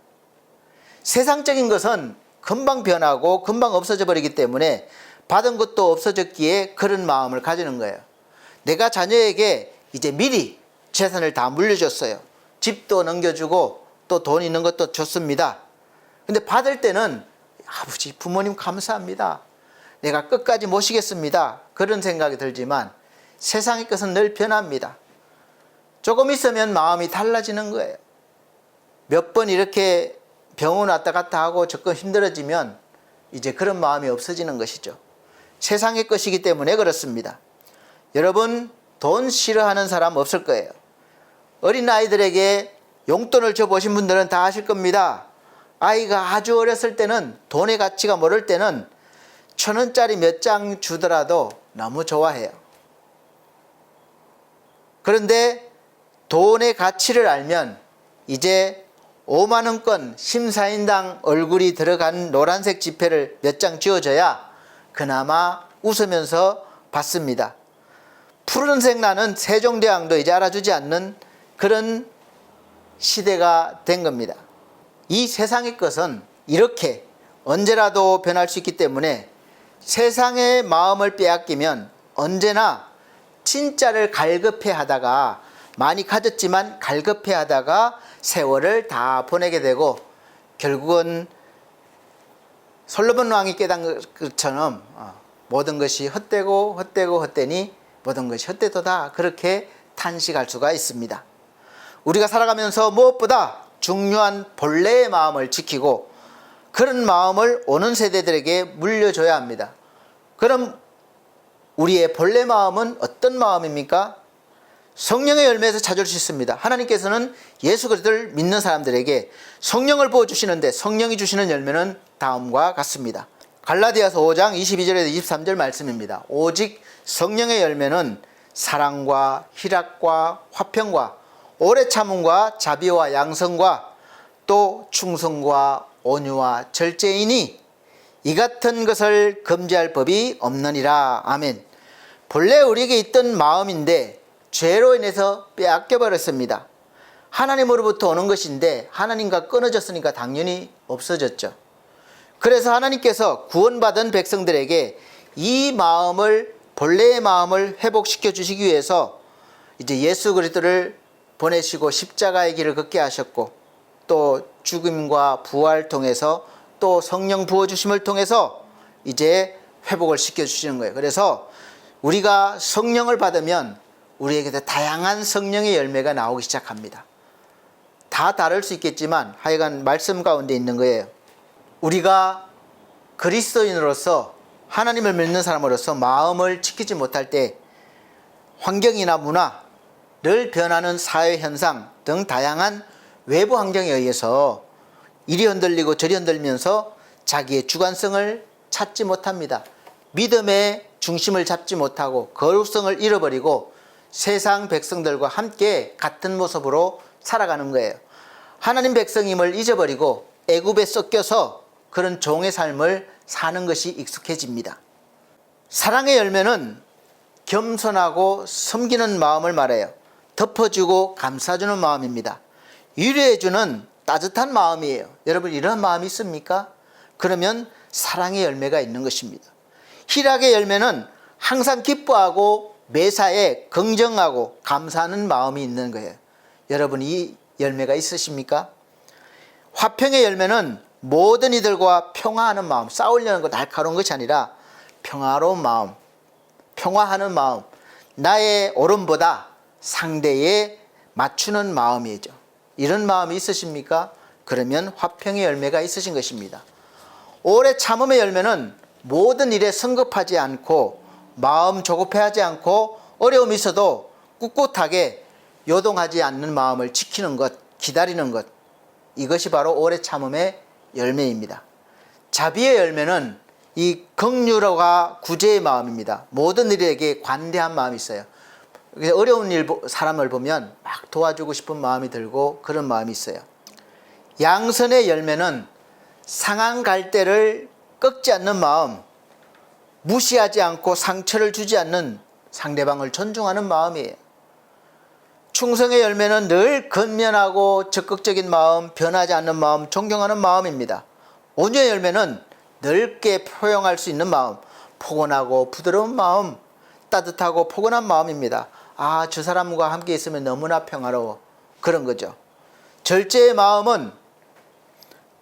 세상적인 것은 금방 변하고 금방 없어져 버리기 때문에 받은 것도 없어졌기에 그런 마음을 가지는 거예요. 내가 자녀에게 이제 미리 재산을 다 물려줬어요. 집도 넘겨주고 또 돈 있는 것도 줬습니다. 근데 받을 때는 아버지, 부모님 감사합니다, 내가 끝까지 모시겠습니다, 그런 생각이 들지만 세상의 것은 늘 변합니다. 조금 있으면 마음이 달라지는 거예요. 몇 번 이렇게 병원 왔다 갔다 하고 조금 힘들어지면 이제 그런 마음이 없어지는 것이죠. 세상의 것이기 때문에 그렇습니다. 여러분, 돈 싫어하는 사람 없을 거예요. 어린 아이들에게 용돈을 줘보신 분들은 다 아실 겁니다. 아이가 아주 어렸을 때는, 돈의 가치가 모를 때는 1,000원짜리 몇 장 주더라도 너무 좋아해요. 그런데 돈의 가치를 알면 이제 5만원권 심사인당 얼굴이 들어간 노란색 지폐를 몇 장 쥐어줘야 그나마 웃으면서 받습니다. 푸른색 나는 세종대왕도 이제 알아주지 않는 그런 시대가 된 겁니다. 이 세상의 것은 이렇게 언제라도 변할 수 있기 때문에 세상의 마음을 빼앗기면 언제나 진짜를 갈급해 하다가, 많이 가졌지만 갈급해 하다가 세월을 다 보내게 되고 결국은 솔로몬 왕이 깨달은 것처럼 모든 것이 헛되고 헛되고 헛되니 모든 것이 헛되도다, 그렇게 탄식할 수가 있습니다. 우리가 살아가면서 무엇보다 중요한 본래의 마음을 지키고 그런 마음을 오는 세대들에게 물려줘야 합니다. 그럼 우리의 본래 마음은 어떤 마음입니까? 성령의 열매에서 찾을 수 있습니다. 하나님께서는 예수 그리스도를 믿는 사람들에게 성령을 부어주시는데 성령이 주시는 열매는 다음과 같습니다. 갈라디아서 5장 22절에서 23절 말씀입니다. 오직 성령의 열매는 사랑과 희락과 화평과 오래 참음과 자비와 양성과 또 충성과 온유와 절제이니 이 같은 것을 금지할 법이 없느니라. 아멘. 본래 우리에게 있던 마음인데 죄로 인해서 빼앗겨 버렸습니다. 하나님으로부터 오는 것인데 하나님과 끊어졌으니까 당연히 없어졌죠. 그래서 하나님께서 구원받은 백성들에게 이 마음을, 본래의 마음을 회복시켜 주시기 위해서 이제 예수 그리스도를 보내시고 십자가의 길을 걷게 하셨고 또 죽음과 부활 통해서 또 성령 부어주심을 통해서 이제 회복을 시켜주시는 거예요. 그래서 우리가 성령을 받으면 우리에게도 다양한 성령의 열매가 나오기 시작합니다. 다 다를 수 있겠지만 하여간 말씀 가운데 있는 거예요. 우리가 그리스도인으로서 하나님을 믿는 사람으로서 마음을 지키지 못할 때 환경이나 문화, 늘 변하는 사회 현상 등 다양한 외부 환경에 의해서 이리 흔들리고 저리 흔들면서 자기의 주관성을 찾지 못합니다. 믿음의 중심을 잡지 못하고 거룩성을 잃어버리고 세상 백성들과 함께 같은 모습으로 살아가는 거예요. 하나님 백성임을 잊어버리고 애굽에 섞여서 그런 종의 삶을 사는 것이 익숙해집니다. 사랑의 열매는 겸손하고 섬기는 마음을 말해요. 덮어주고 감싸주는 마음입니다. 위로해주는 따뜻한 마음이에요. 여러분 이런 마음이 있습니까? 그러면 사랑의 열매가 있는 것입니다. 희락의 열매는 항상 기뻐하고 매사에 긍정하고 감사하는 마음이 있는 거예요. 여러분 이 열매가 있으십니까? 화평의 열매는 모든 이들과 평화하는 마음, 싸우려는 것 날카로운 것이 아니라 평화로운 마음, 평화하는 마음, 나의 옳음보다 상대에 맞추는 마음이죠. 이런 마음이 있으십니까? 그러면 화평의 열매가 있으신 것입니다. 오래 참음의 열매는 모든 일에 성급하지 않고 마음 조급해하지 않고 어려움이 있어도 꿋꿋하게 요동하지 않는 마음을 지키는 것, 기다리는 것, 이것이 바로 오래 참음의 열매입니다. 자비의 열매는 이 긍휼과 구제의 마음입니다. 모든 일에게 관대한 마음이 있어요. 어려운 사람을 보면 막 도와주고 싶은 마음이 들고 그런 마음이 있어요. 양선의 열매는 상한 갈대를 꺾지 않는 마음, 무시하지 않고 상처를 주지 않는 상대방을 존중하는 마음이에요. 충성의 열매는 늘 건면하고 적극적인 마음, 변하지 않는 마음, 존경하는 마음입니다. 온유의 열매는 넓게 포용할 수 있는 마음, 포근하고 부드러운 마음, 따뜻하고 포근한 마음입니다. 아, 저 사람과 함께 있으면 너무나 평화로워. 그런 거죠. 절제의 마음은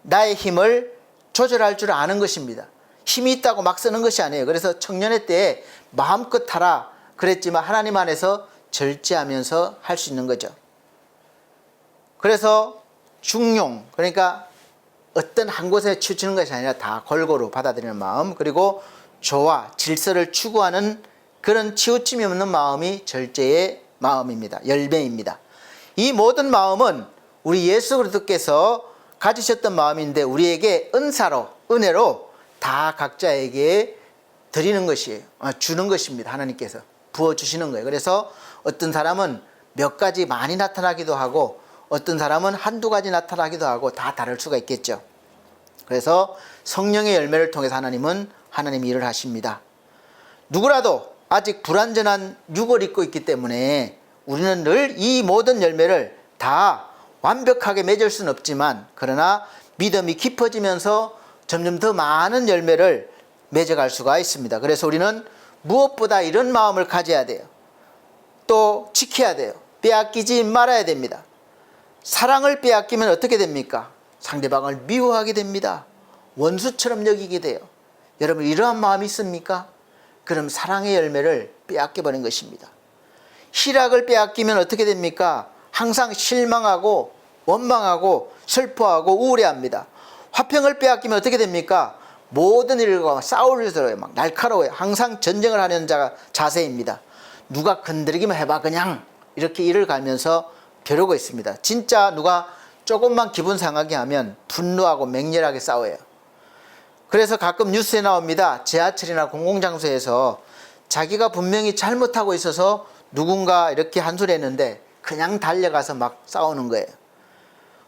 나의 힘을 조절할 줄 아는 것입니다. 힘이 있다고 막 쓰는 것이 아니에요. 그래서 청년의 때에 마음껏 하라 그랬지만 하나님 안에서 절제하면서 할 수 있는 거죠. 그래서 중용, 그러니까 어떤 한 곳에 치우치는 것이 아니라 다 골고루 받아들이는 마음, 그리고 조화, 질서를 추구하는 그런 치우침이 없는 마음이 절제의 마음입니다. 열매입니다. 이 모든 마음은 우리 예수 그리스도께서 가지셨던 마음인데 우리에게 은사로, 은혜로 다 각자에게 드리는 것이에요. 주는 것입니다. 하나님께서 부어주시는 거예요. 그래서 어떤 사람은 몇 가지 많이 나타나기도 하고 어떤 사람은 한두 가지 나타나기도 하고 다 다를 수가 있겠죠. 그래서 성령의 열매를 통해서 하나님은 하나님 일을 하십니다. 누구라도 아직 불완전한 육을 입고 있기 때문에 우리는 늘 이 모든 열매를 다 완벽하게 맺을 수는 없지만 그러나 믿음이 깊어지면서 점점 더 많은 열매를 맺어갈 수가 있습니다. 그래서 우리는 무엇보다 이런 마음을 가져야 돼요. 또 지켜야 돼요. 빼앗기지 말아야 됩니다. 사랑을 빼앗기면 어떻게 됩니까? 상대방을 미워하게 됩니다. 원수처럼 여기게 돼요. 여러분 이러한 마음이 있습니까? 그럼 사랑의 열매를 빼앗겨버린 것입니다. 희락을 빼앗기면 어떻게 됩니까? 항상 실망하고 원망하고 슬퍼하고 우울해합니다. 화평을 빼앗기면 어떻게 됩니까? 모든 일과 싸우려서 막 날카로워요. 항상 전쟁을 하는 자세입니다. 누가 건드리기만 해봐 그냥 이렇게 일을 갈면서 벼르고 있습니다. 진짜 누가 조금만 기분 상하게 하면 분노하고 맹렬하게 싸워요. 그래서 가끔 뉴스에 나옵니다. 지하철이나 공공장소에서 자기가 분명히 잘못하고 있어서 누군가 이렇게 한 소리 했는데 그냥 달려가서 막 싸우는 거예요.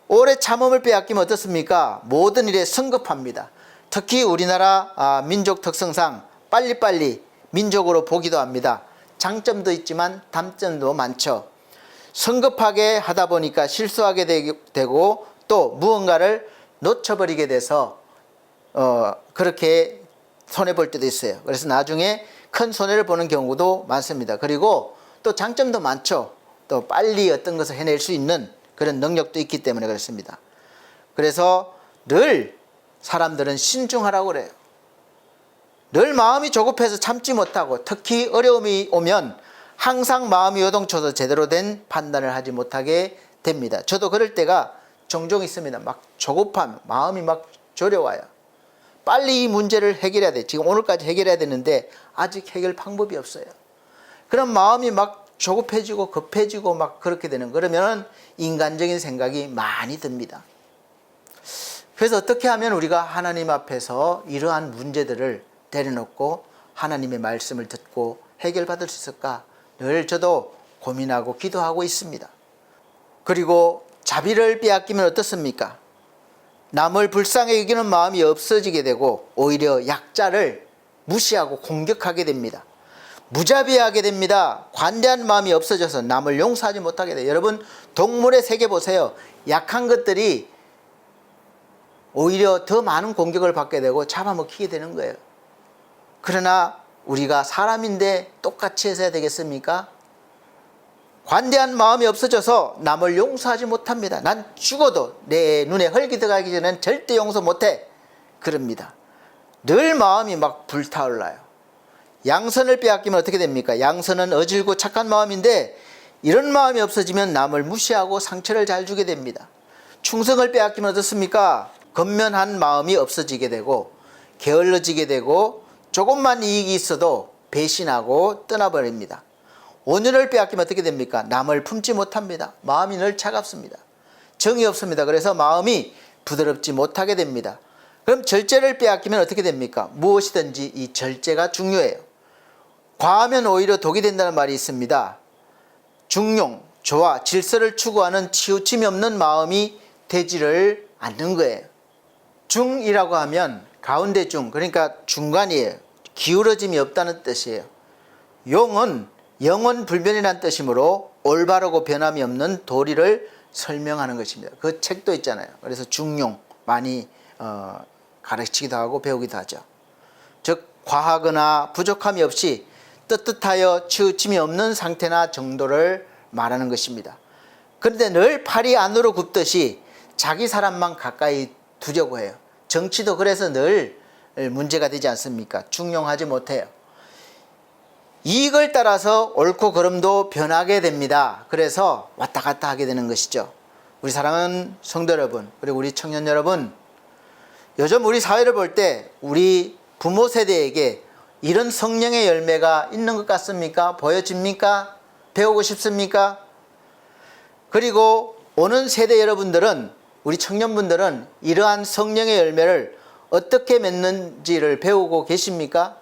오래 참음을 빼앗기면 어떻습니까? 모든 일에 성급합니다. 특히 우리나라 민족 특성상 빨리빨리 민족으로 보기도 합니다. 장점도 있지만 단점도 많죠. 성급하게 하다 보니까 실수하게 되고 또 무언가를 놓쳐버리게 돼서 그렇게 손해볼 때도 있어요. 그래서 나중에 큰 손해를 보는 경우도 많습니다. 그리고 또 장점도 많죠. 또 빨리 어떤 것을 해낼 수 있는 그런 능력도 있기 때문에 그렇습니다. 그래서 늘 사람들은 신중하라고 그래요. 늘 마음이 조급해서 참지 못하고 특히 어려움이 오면 항상 마음이 요동쳐서 제대로 된 판단을 하지 못하게 됩니다. 저도 그럴 때가 종종 있습니다. 막 조급함, 마음이 막 저려와요. 빨리 이 문제를 해결해야 돼. 지금 오늘까지 해결해야 되는데 아직 해결 방법이 없어요. 그럼 마음이 막 조급해지고 급해지고 막 그렇게 되는, 그러면 인간적인 생각이 많이 듭니다. 그래서 어떻게 하면 우리가 하나님 앞에서 이러한 문제들을 내려놓고 하나님의 말씀을 듣고 해결받을 수 있을까? 늘 저도 고민하고 기도하고 있습니다. 그리고 자비를 빼앗기면 어떻습니까? 남을 불쌍히 여기는 마음이 없어지게 되고 오히려 약자를 무시하고 공격하게 됩니다. 무자비하게 됩니다. 관대한 마음이 없어져서 남을 용서하지 못하게 돼요. 여러분, 동물의 세계 보세요. 약한 것들이 오히려 더 많은 공격을 받게 되고 잡아먹히게 되는 거예요. 그러나 우리가 사람인데 똑같이 해서야 되겠습니까? 관대한 마음이 없어져서 남을 용서하지 못합니다. 난 죽어도 내 눈에 흙이 들어가기 전엔 절대 용서 못해. 그럽니다. 늘 마음이 막 불타올라요. 양선을 빼앗기면 어떻게 됩니까? 양선은 어질고 착한 마음인데 이런 마음이 없어지면 남을 무시하고 상처를 잘 주게 됩니다. 충성을 빼앗기면 어떻습니까? 건면한 마음이 없어지게 되고 게을러지게 되고 조금만 이익이 있어도 배신하고 떠나버립니다. 온유를 빼앗기면 어떻게 됩니까? 남을 품지 못합니다. 마음이 늘 차갑습니다. 정이 없습니다. 그래서 마음이 부드럽지 못하게 됩니다. 그럼 절제를 빼앗기면 어떻게 됩니까? 무엇이든지 이 절제가 중요해요. 과하면 오히려 독이 된다는 말이 있습니다. 중용, 조화, 질서를 추구하는 치우침이 없는 마음이 되지를 않는 거예요. 중이라고 하면 가운데 중, 그러니까 중간이에요. 기울어짐이 없다는 뜻이에요. 용은 영원 불변이라는 뜻이므로 올바르고 변함이 없는 도리를 설명하는 것입니다. 그 책도 있잖아요. 그래서 중용 많이 가르치기도 하고 배우기도 하죠. 즉 과하거나 부족함이 없이 떳떳하여 치우침이 없는 상태나 정도를 말하는 것입니다. 그런데 늘 팔이 안으로 굽듯이 자기 사람만 가까이 두려고 해요. 정치도 그래서 늘 문제가 되지 않습니까? 중용하지 못해요. 이익을 따라서 옳고 그름도 변하게 됩니다. 그래서 왔다 갔다 하게 되는 것이죠. 우리 사랑하는 성도 여러분, 그리고 우리 청년 여러분, 요즘 우리 사회를 볼 때 우리 부모 세대에게 이런 성령의 열매가 있는 것 같습니까? 보여집니까? 배우고 싶습니까? 그리고 오는 세대 여러분들은, 우리 청년분들은 이러한 성령의 열매를 어떻게 맺는지를 배우고 계십니까?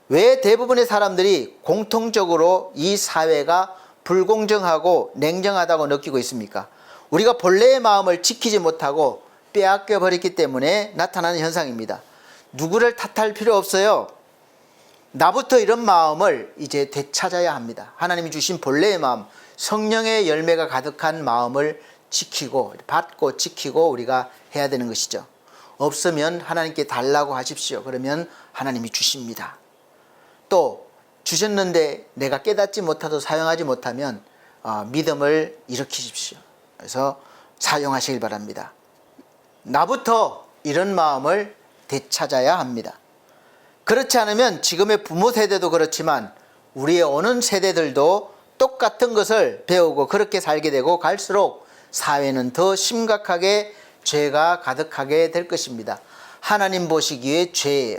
왜 대부분의 사람들이 공통적으로 이 사회가 불공정하고 냉정하다고 느끼고 있습니까? 우리가 본래의 마음을 지키지 못하고 빼앗겨 버렸기 때문에 나타나는 현상입니다. 누구를 탓할 필요 없어요. 나부터 이런 마음을 이제 되찾아야 합니다. 하나님이 주신 본래의 마음, 성령의 열매가 가득한 마음을 지키고 받고 지키고 우리가 해야 되는 것이죠. 없으면 하나님께 달라고 하십시오. 그러면 하나님이 주십니다. 또 주셨는데 내가 깨닫지 못하고 사용하지 못하면 믿음을 일으키십시오. 그래서 사용하시길 바랍니다. 나부터 이런 마음을 되찾아야 합니다. 그렇지 않으면 지금의 부모 세대도 그렇지만 우리의 오는 세대들도 똑같은 것을 배우고 그렇게 살게 되고 갈수록 사회는 더 심각하게 죄가 가득하게 될 것입니다. 하나님 보시기에 죄예요.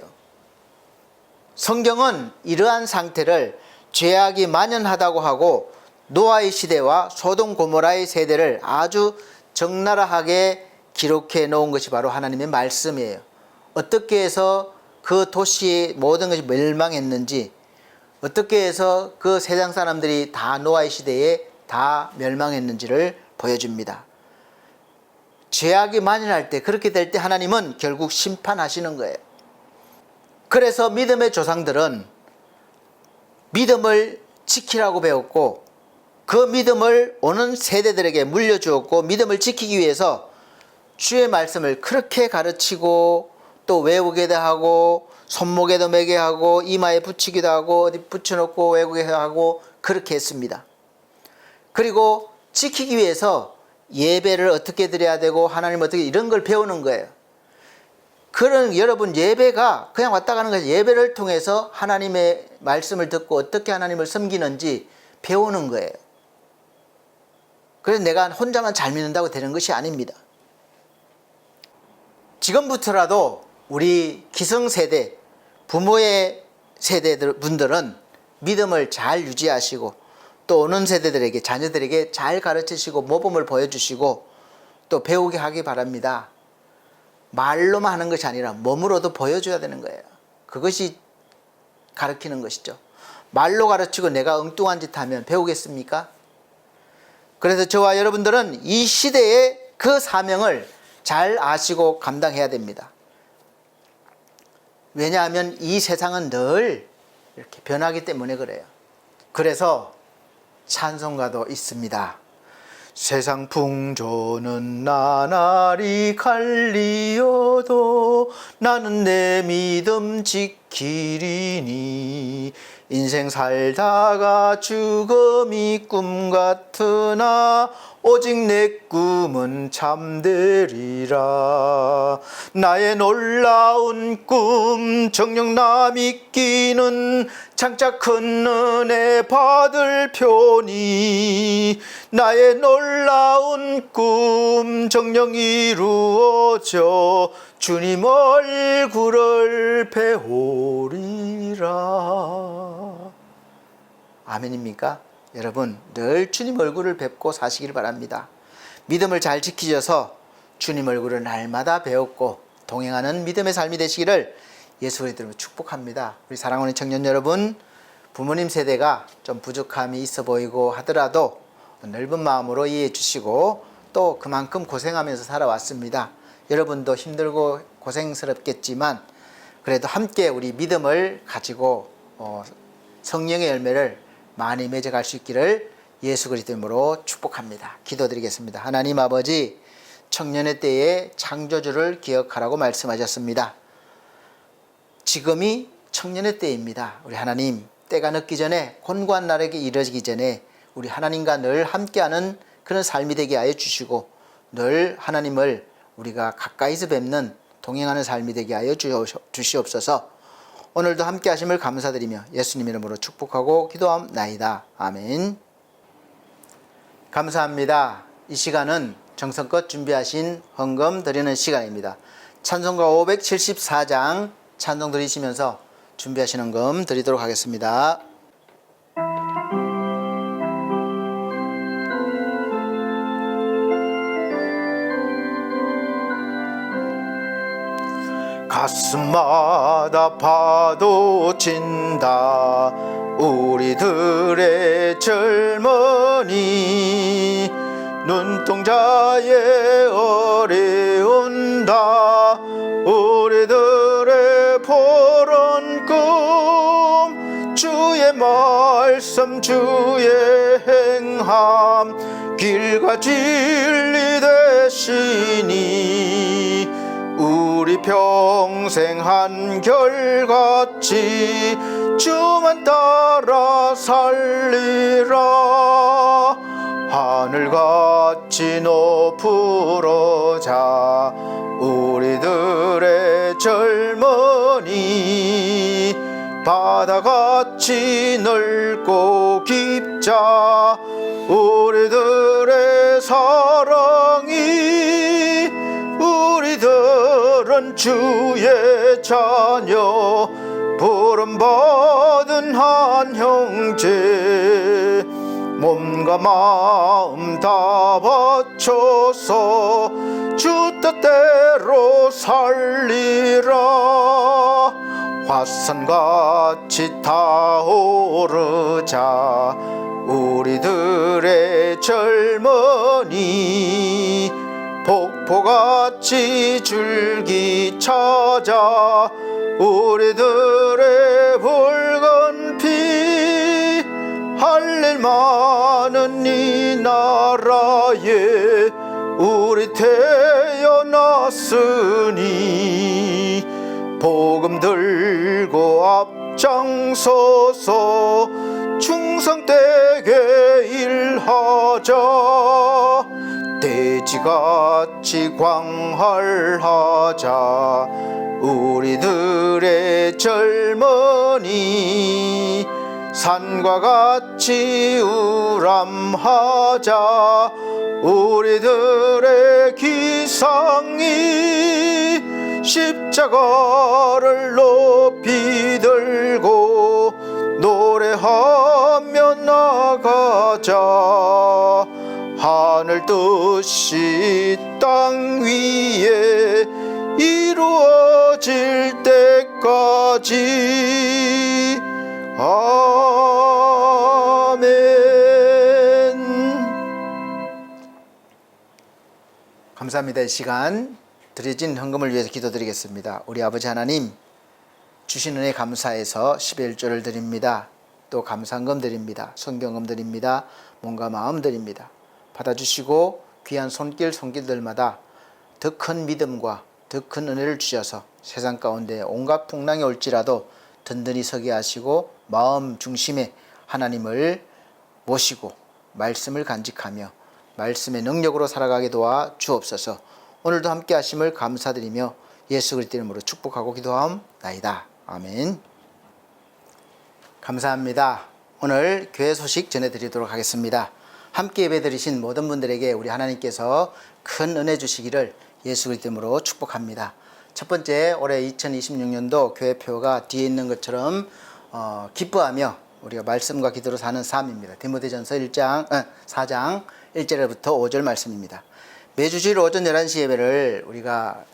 성경은 이러한 상태를 죄악이 만연하다고 하고 노아의 시대와 소돔 고모라의 세대를 아주 적나라하게 기록해 놓은 것이 바로 하나님의 말씀이에요. 어떻게 해서 그 도시의 모든 것이 멸망했는지, 어떻게 해서 그 세상 사람들이 다 노아의 시대에 다 멸망했는지를 보여줍니다. 죄악이 만연할 때, 그렇게 될 때 하나님은 결국 심판하시는 거예요. 그래서 믿음의 조상들은 믿음을 지키라고 배웠고 그 믿음을 오는 세대들에게 물려주었고 믿음을 지키기 위해서 주의 말씀을 그렇게 가르치고 또 외우기도 하고 손목에도 매게 하고 이마에 붙이기도 하고 어디 붙여놓고 외우게 하고 그렇게 했습니다. 그리고 지키기 위해서 예배를 어떻게 드려야 되고 하나님 어떻게 이런 걸 배우는 거예요. 그런 여러분 예배가 그냥 왔다 가는 것이 예배를 통해서 하나님의 말씀을 듣고 어떻게 하나님을 섬기는지 배우는 거예요. 그래서 내가 혼자만 잘 믿는다고 되는 것이 아닙니다. 지금부터라도 우리 기성세대, 부모의 세대분들은 믿음을 잘 유지하시고 또 오는 세대들에게 자녀들에게 잘 가르치시고 모범을 보여주시고 또 배우게 하기 바랍니다. 말로만 하는 것이 아니라 몸으로도 보여줘야 되는 거예요. 그것이 가르치는 것이죠. 말로 가르치고 내가 엉뚱한 짓 하면 배우겠습니까? 그래서 저와 여러분들은 이 시대의 그 사명을 잘 아시고 감당해야 됩니다. 왜냐하면 이 세상은 늘 이렇게 변하기 때문에 그래요. 그래서 찬송가도 있습니다. 세상 풍조는 나날이 갈리어도 나는 내 믿음 지키리니 인생 살다가 죽음이 꿈 같으나 오직 내 꿈은 잠되리라. 나의 놀라운 꿈 정녕 나 믿기는 장차 큰 은혜 받을 표니 나의 놀라운 꿈 정녕 이루어져 주님 얼굴을 배우리라. 아멘입니까? 여러분 늘 주님 얼굴을 뵙고 사시길 바랍니다. 믿음을 잘 지키셔서 주님 얼굴을 날마다 배웠고 동행하는 믿음의 삶이 되시기를 예수의 이름으로 축복합니다. 우리 사랑하는 청년 여러분, 부모님 세대가 좀 부족함이 있어 보이고 하더라도 넓은 마음으로 이해해 주시고 또 그만큼 고생하면서 살아왔습니다. 여러분도 힘들고 고생스럽겠지만 그래도 함께 우리 믿음을 가지고 성령의 열매를 많이 맺어갈 수 있기를 예수 그리스도 이름으로 축복합니다. 기도드리겠습니다. 하나님 아버지, 청년의 때에 창조주를 기억하라고 말씀하셨습니다. 지금이 청년의 때입니다. 우리 하나님, 때가 늦기 전에 곤고한 날에게 이르기 전에 우리 하나님과 늘 함께하는 그런 삶이 되게 하여 주시고 늘 하나님을 우리가 가까이서 뵙는 동행하는 삶이 되게 하여 주시옵소서. 오늘도 함께 하심을 감사드리며 예수님 이름으로 축복하고 기도함나이다. 아멘. 감사합니다. 이 시간은 정성껏 준비하신 헌금 드리는 시간입니다. 찬송가 574장 찬송 드리시면서 준비하신 헌금 드리도록 하겠습니다. 가슴마다 파도친다 우리들의 젊은이 눈동자에 어려운다 우리들의 푸른 꿈 주의 말씀 주의 행함 길과 진리 되시니 우리 평생 한결같이 주만 따라 살리라 하늘같이 높으러 자 우리들의 젊은이 바다같이 넓고 깊자 우리들의 사랑이 우리들은 주의 자녀 부름받은 한 형제 몸과 마음 다 바쳐서 주 뜻대로 살리라 화산같이 타오르자 우리들의 젊은이 폭포같이 줄기 찾아 우리들의 붉은 피 할일 많은 이 나라에 우리 태어났으니 복음 들고 앞장서서 충성되게 일하자. 돼지같이 광활하자. 우리들의 젊은이 산과 같이 우람하자. 우리들의 기상이 십자가를 높이 들고 노래하며 나가자. 하늘 뜻이 땅 위에 이루어질 때까지. 아멘. 감사합니다. 이 시간 드려진 헌금을 위해서 기도드리겠습니다. 우리 아버지 하나님, 주신 은혜 감사해서 11조를 드립니다. 또 감사헌금 드립니다. 성경금 드립니다. 몸과 마음 드립니다. 받아주시고 귀한 손길들마다 더 큰 믿음과 더 큰 은혜를 주셔서 세상 가운데 온갖 풍랑이 올지라도 든든히 서게 하시고 마음 중심에 하나님을 모시고 말씀을 간직하며 말씀의 능력으로 살아가게 도와 주옵소서. 오늘도 함께 하심을 감사드리며 예수 그리스도 이름으로 축복하고 기도하옵나이다. 아멘. 감사합니다. 오늘 교회 소식 전해드리도록 하겠습니다. 함께 예배드리신 모든 분들에게 우리 하나님께서 큰 은혜 주시기를 예수 그리스도 이름으로 축복합니다. 첫 번째, 올해 2026년도 교회표가 뒤에 있는 것처럼 기뻐하며 우리가 말씀과 기도로 사는 삶입니다. 디모데전서 4장 1절부터 5절 말씀입니다. 매주 주일 오전 11시 예배를 우리가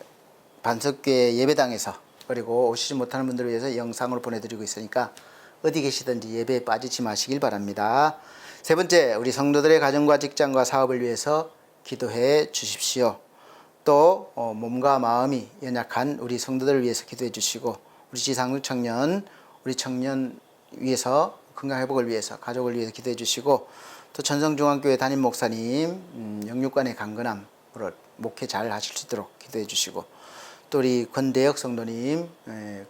반석교회 예배당에서, 그리고 오시지 못하는 분들을 위해서 영상으로 보내드리고 있으니까 어디 계시든지 예배에 빠지지 마시길 바랍니다. 세 번째, 우리 성도들의 가정과 직장과 사업을 위해서 기도해 주십시오. 또 몸과 마음이 연약한 우리 성도들을 위해서 기도해 주시고, 우리 지상국 청년, 우리 청년 위해서, 건강 회복을 위해서, 가족을 위해서 기도해 주시고, 또 전성중앙교회 담임 목사님 영육간의 강건함으로 목회 잘 하실 수 있도록 기도해 주시고, 또 우리 권대혁 성도님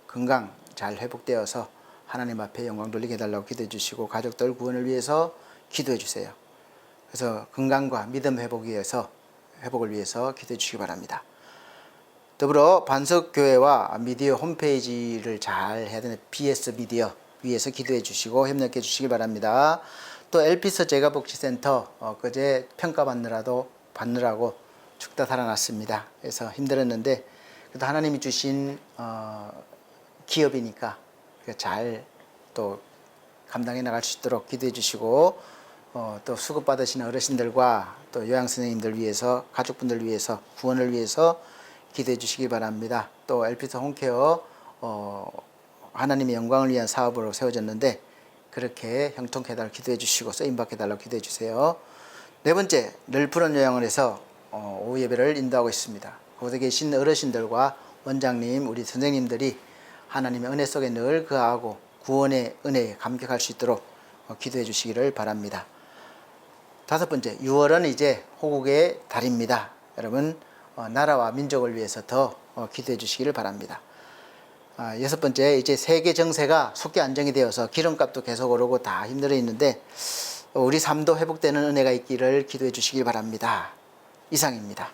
건강 잘 회복되어서 하나님 앞에 영광 돌리게 해달라고 기도해 주시고, 가족들 구원을 위해서 기도해 주세요. 그래서 건강과 믿음 회복을 위해서 기도해 주시기 바랍니다. 더불어 반석교회와 미디어 홈페이지를 잘 해야 되는 BS 미디어 위해서 기도해 주시고 협력해 주시기 바랍니다. 또 엘피스 재가복지센터 그제 받느라고 죽다 살아났습니다. 그래서 힘들었는데 그래도 하나님이 주신 기업이니까 잘 또 감당해 나갈 수 있도록 기도해 주시고, 또 수급 받으시는 어르신들과 또 요양 선생님들 위해서, 가족분들 위해서, 구원을 위해서 기도해 주시기 바랍니다. 또 엘피스 홈케어 하나님의 영광을 위한 사업으로 세워졌는데 그렇게 형통케 해달라고 기도해 주시고 쓰임받게 해달라고 기도해 주세요. 네 번째, 늘 푸른 요양을 해서 오후 예배를 인도하고 있습니다. 그곳에 계신 어르신들과 원장님, 우리 선생님들이 하나님의 은혜 속에 늘 거하고 구원의 은혜에 감격할 수 있도록 기도해 주시기를 바랍니다. 다섯 번째, 6월은 이제 호국의 달입니다. 여러분 나라와 민족을 위해서 더 기도해 주시기를 바랍니다. 여섯 번째, 이제 세계 정세가 속기 안정이 되어서 기름값도 계속 오르고 다 힘들어 있는데 우리 삶도 회복되는 은혜가 있기를 기도해 주시기 바랍니다. 이상입니다.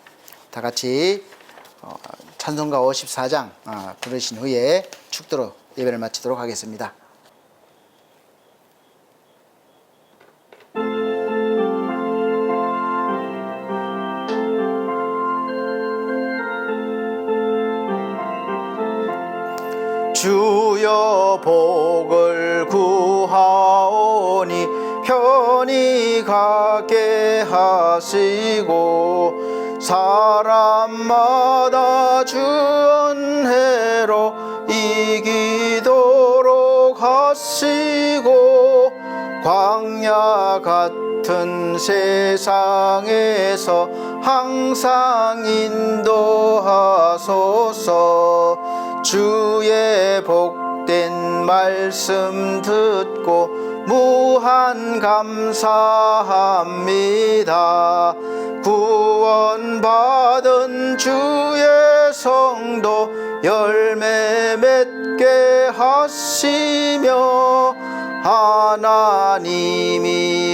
다 같이 찬송가 54장 부르신 후에 축도로 예배를 마치도록 하겠습니다. 주여 복을 구하오니 편히 가게 하시고 사람마다 주 은혜로 이기도록 하시고 광야 같은 세상에서 항상 인도하소서. 주의 복된 말씀 듣고 무한 감사합니다. 구원받은 주의 성도 열매 맺게 하시며 하나님이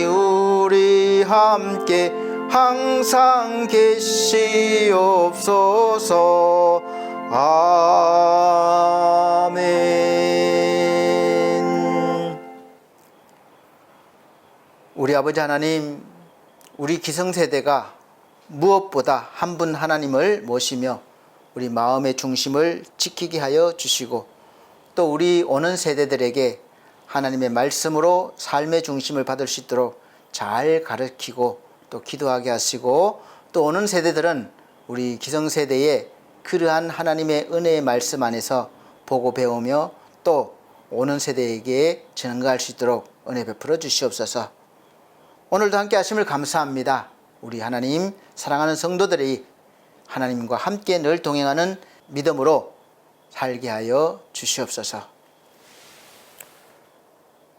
우리 함께 항상 계시옵소서. 아멘. 우리 아버지 하나님, 우리 기성세대가 무엇보다 한 분 하나님을 모시며 우리 마음의 중심을 지키게 하여 주시고, 또 우리 오는 세대들에게 하나님의 말씀으로 삶의 중심을 받을 수 있도록 잘 가르치고 또 기도하게 하시고, 또 오는 세대들은 우리 기성세대의 그러한 하나님의 은혜의 말씀 안에서 보고 배우며 또 오는 세대에게 증거할 수 있도록 은혜 베풀어 주시옵소서. 오늘도 함께 하심을 감사합니다. 우리 하나님 사랑하는 성도들이 하나님과 함께 늘 동행하는 믿음으로 살게 하여 주시옵소서.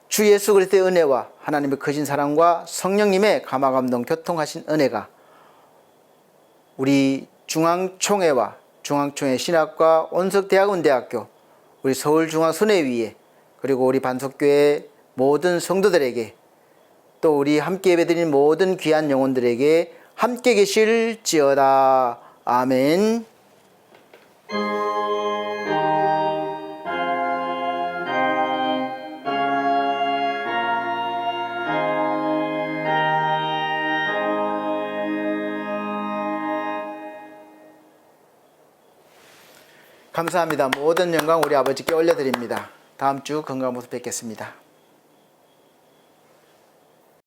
주 예수 그리스도의 은혜와 하나님의 크신 사랑과 성령님의 감화감동 교통하신 은혜가 우리 중앙총회와 중앙총회 신학과 온석대학원대학교, 우리 서울중앙순회위에, 그리고 우리 반석교회 모든 성도들에게, 또 우리 함께 예배드린 모든 귀한 영혼들에게 함께 계실지어다. 아멘. 감사합니다. 모든 영광 우리 아버지께 올려드립니다. 다음 주 건강한 모습 뵙겠습니다.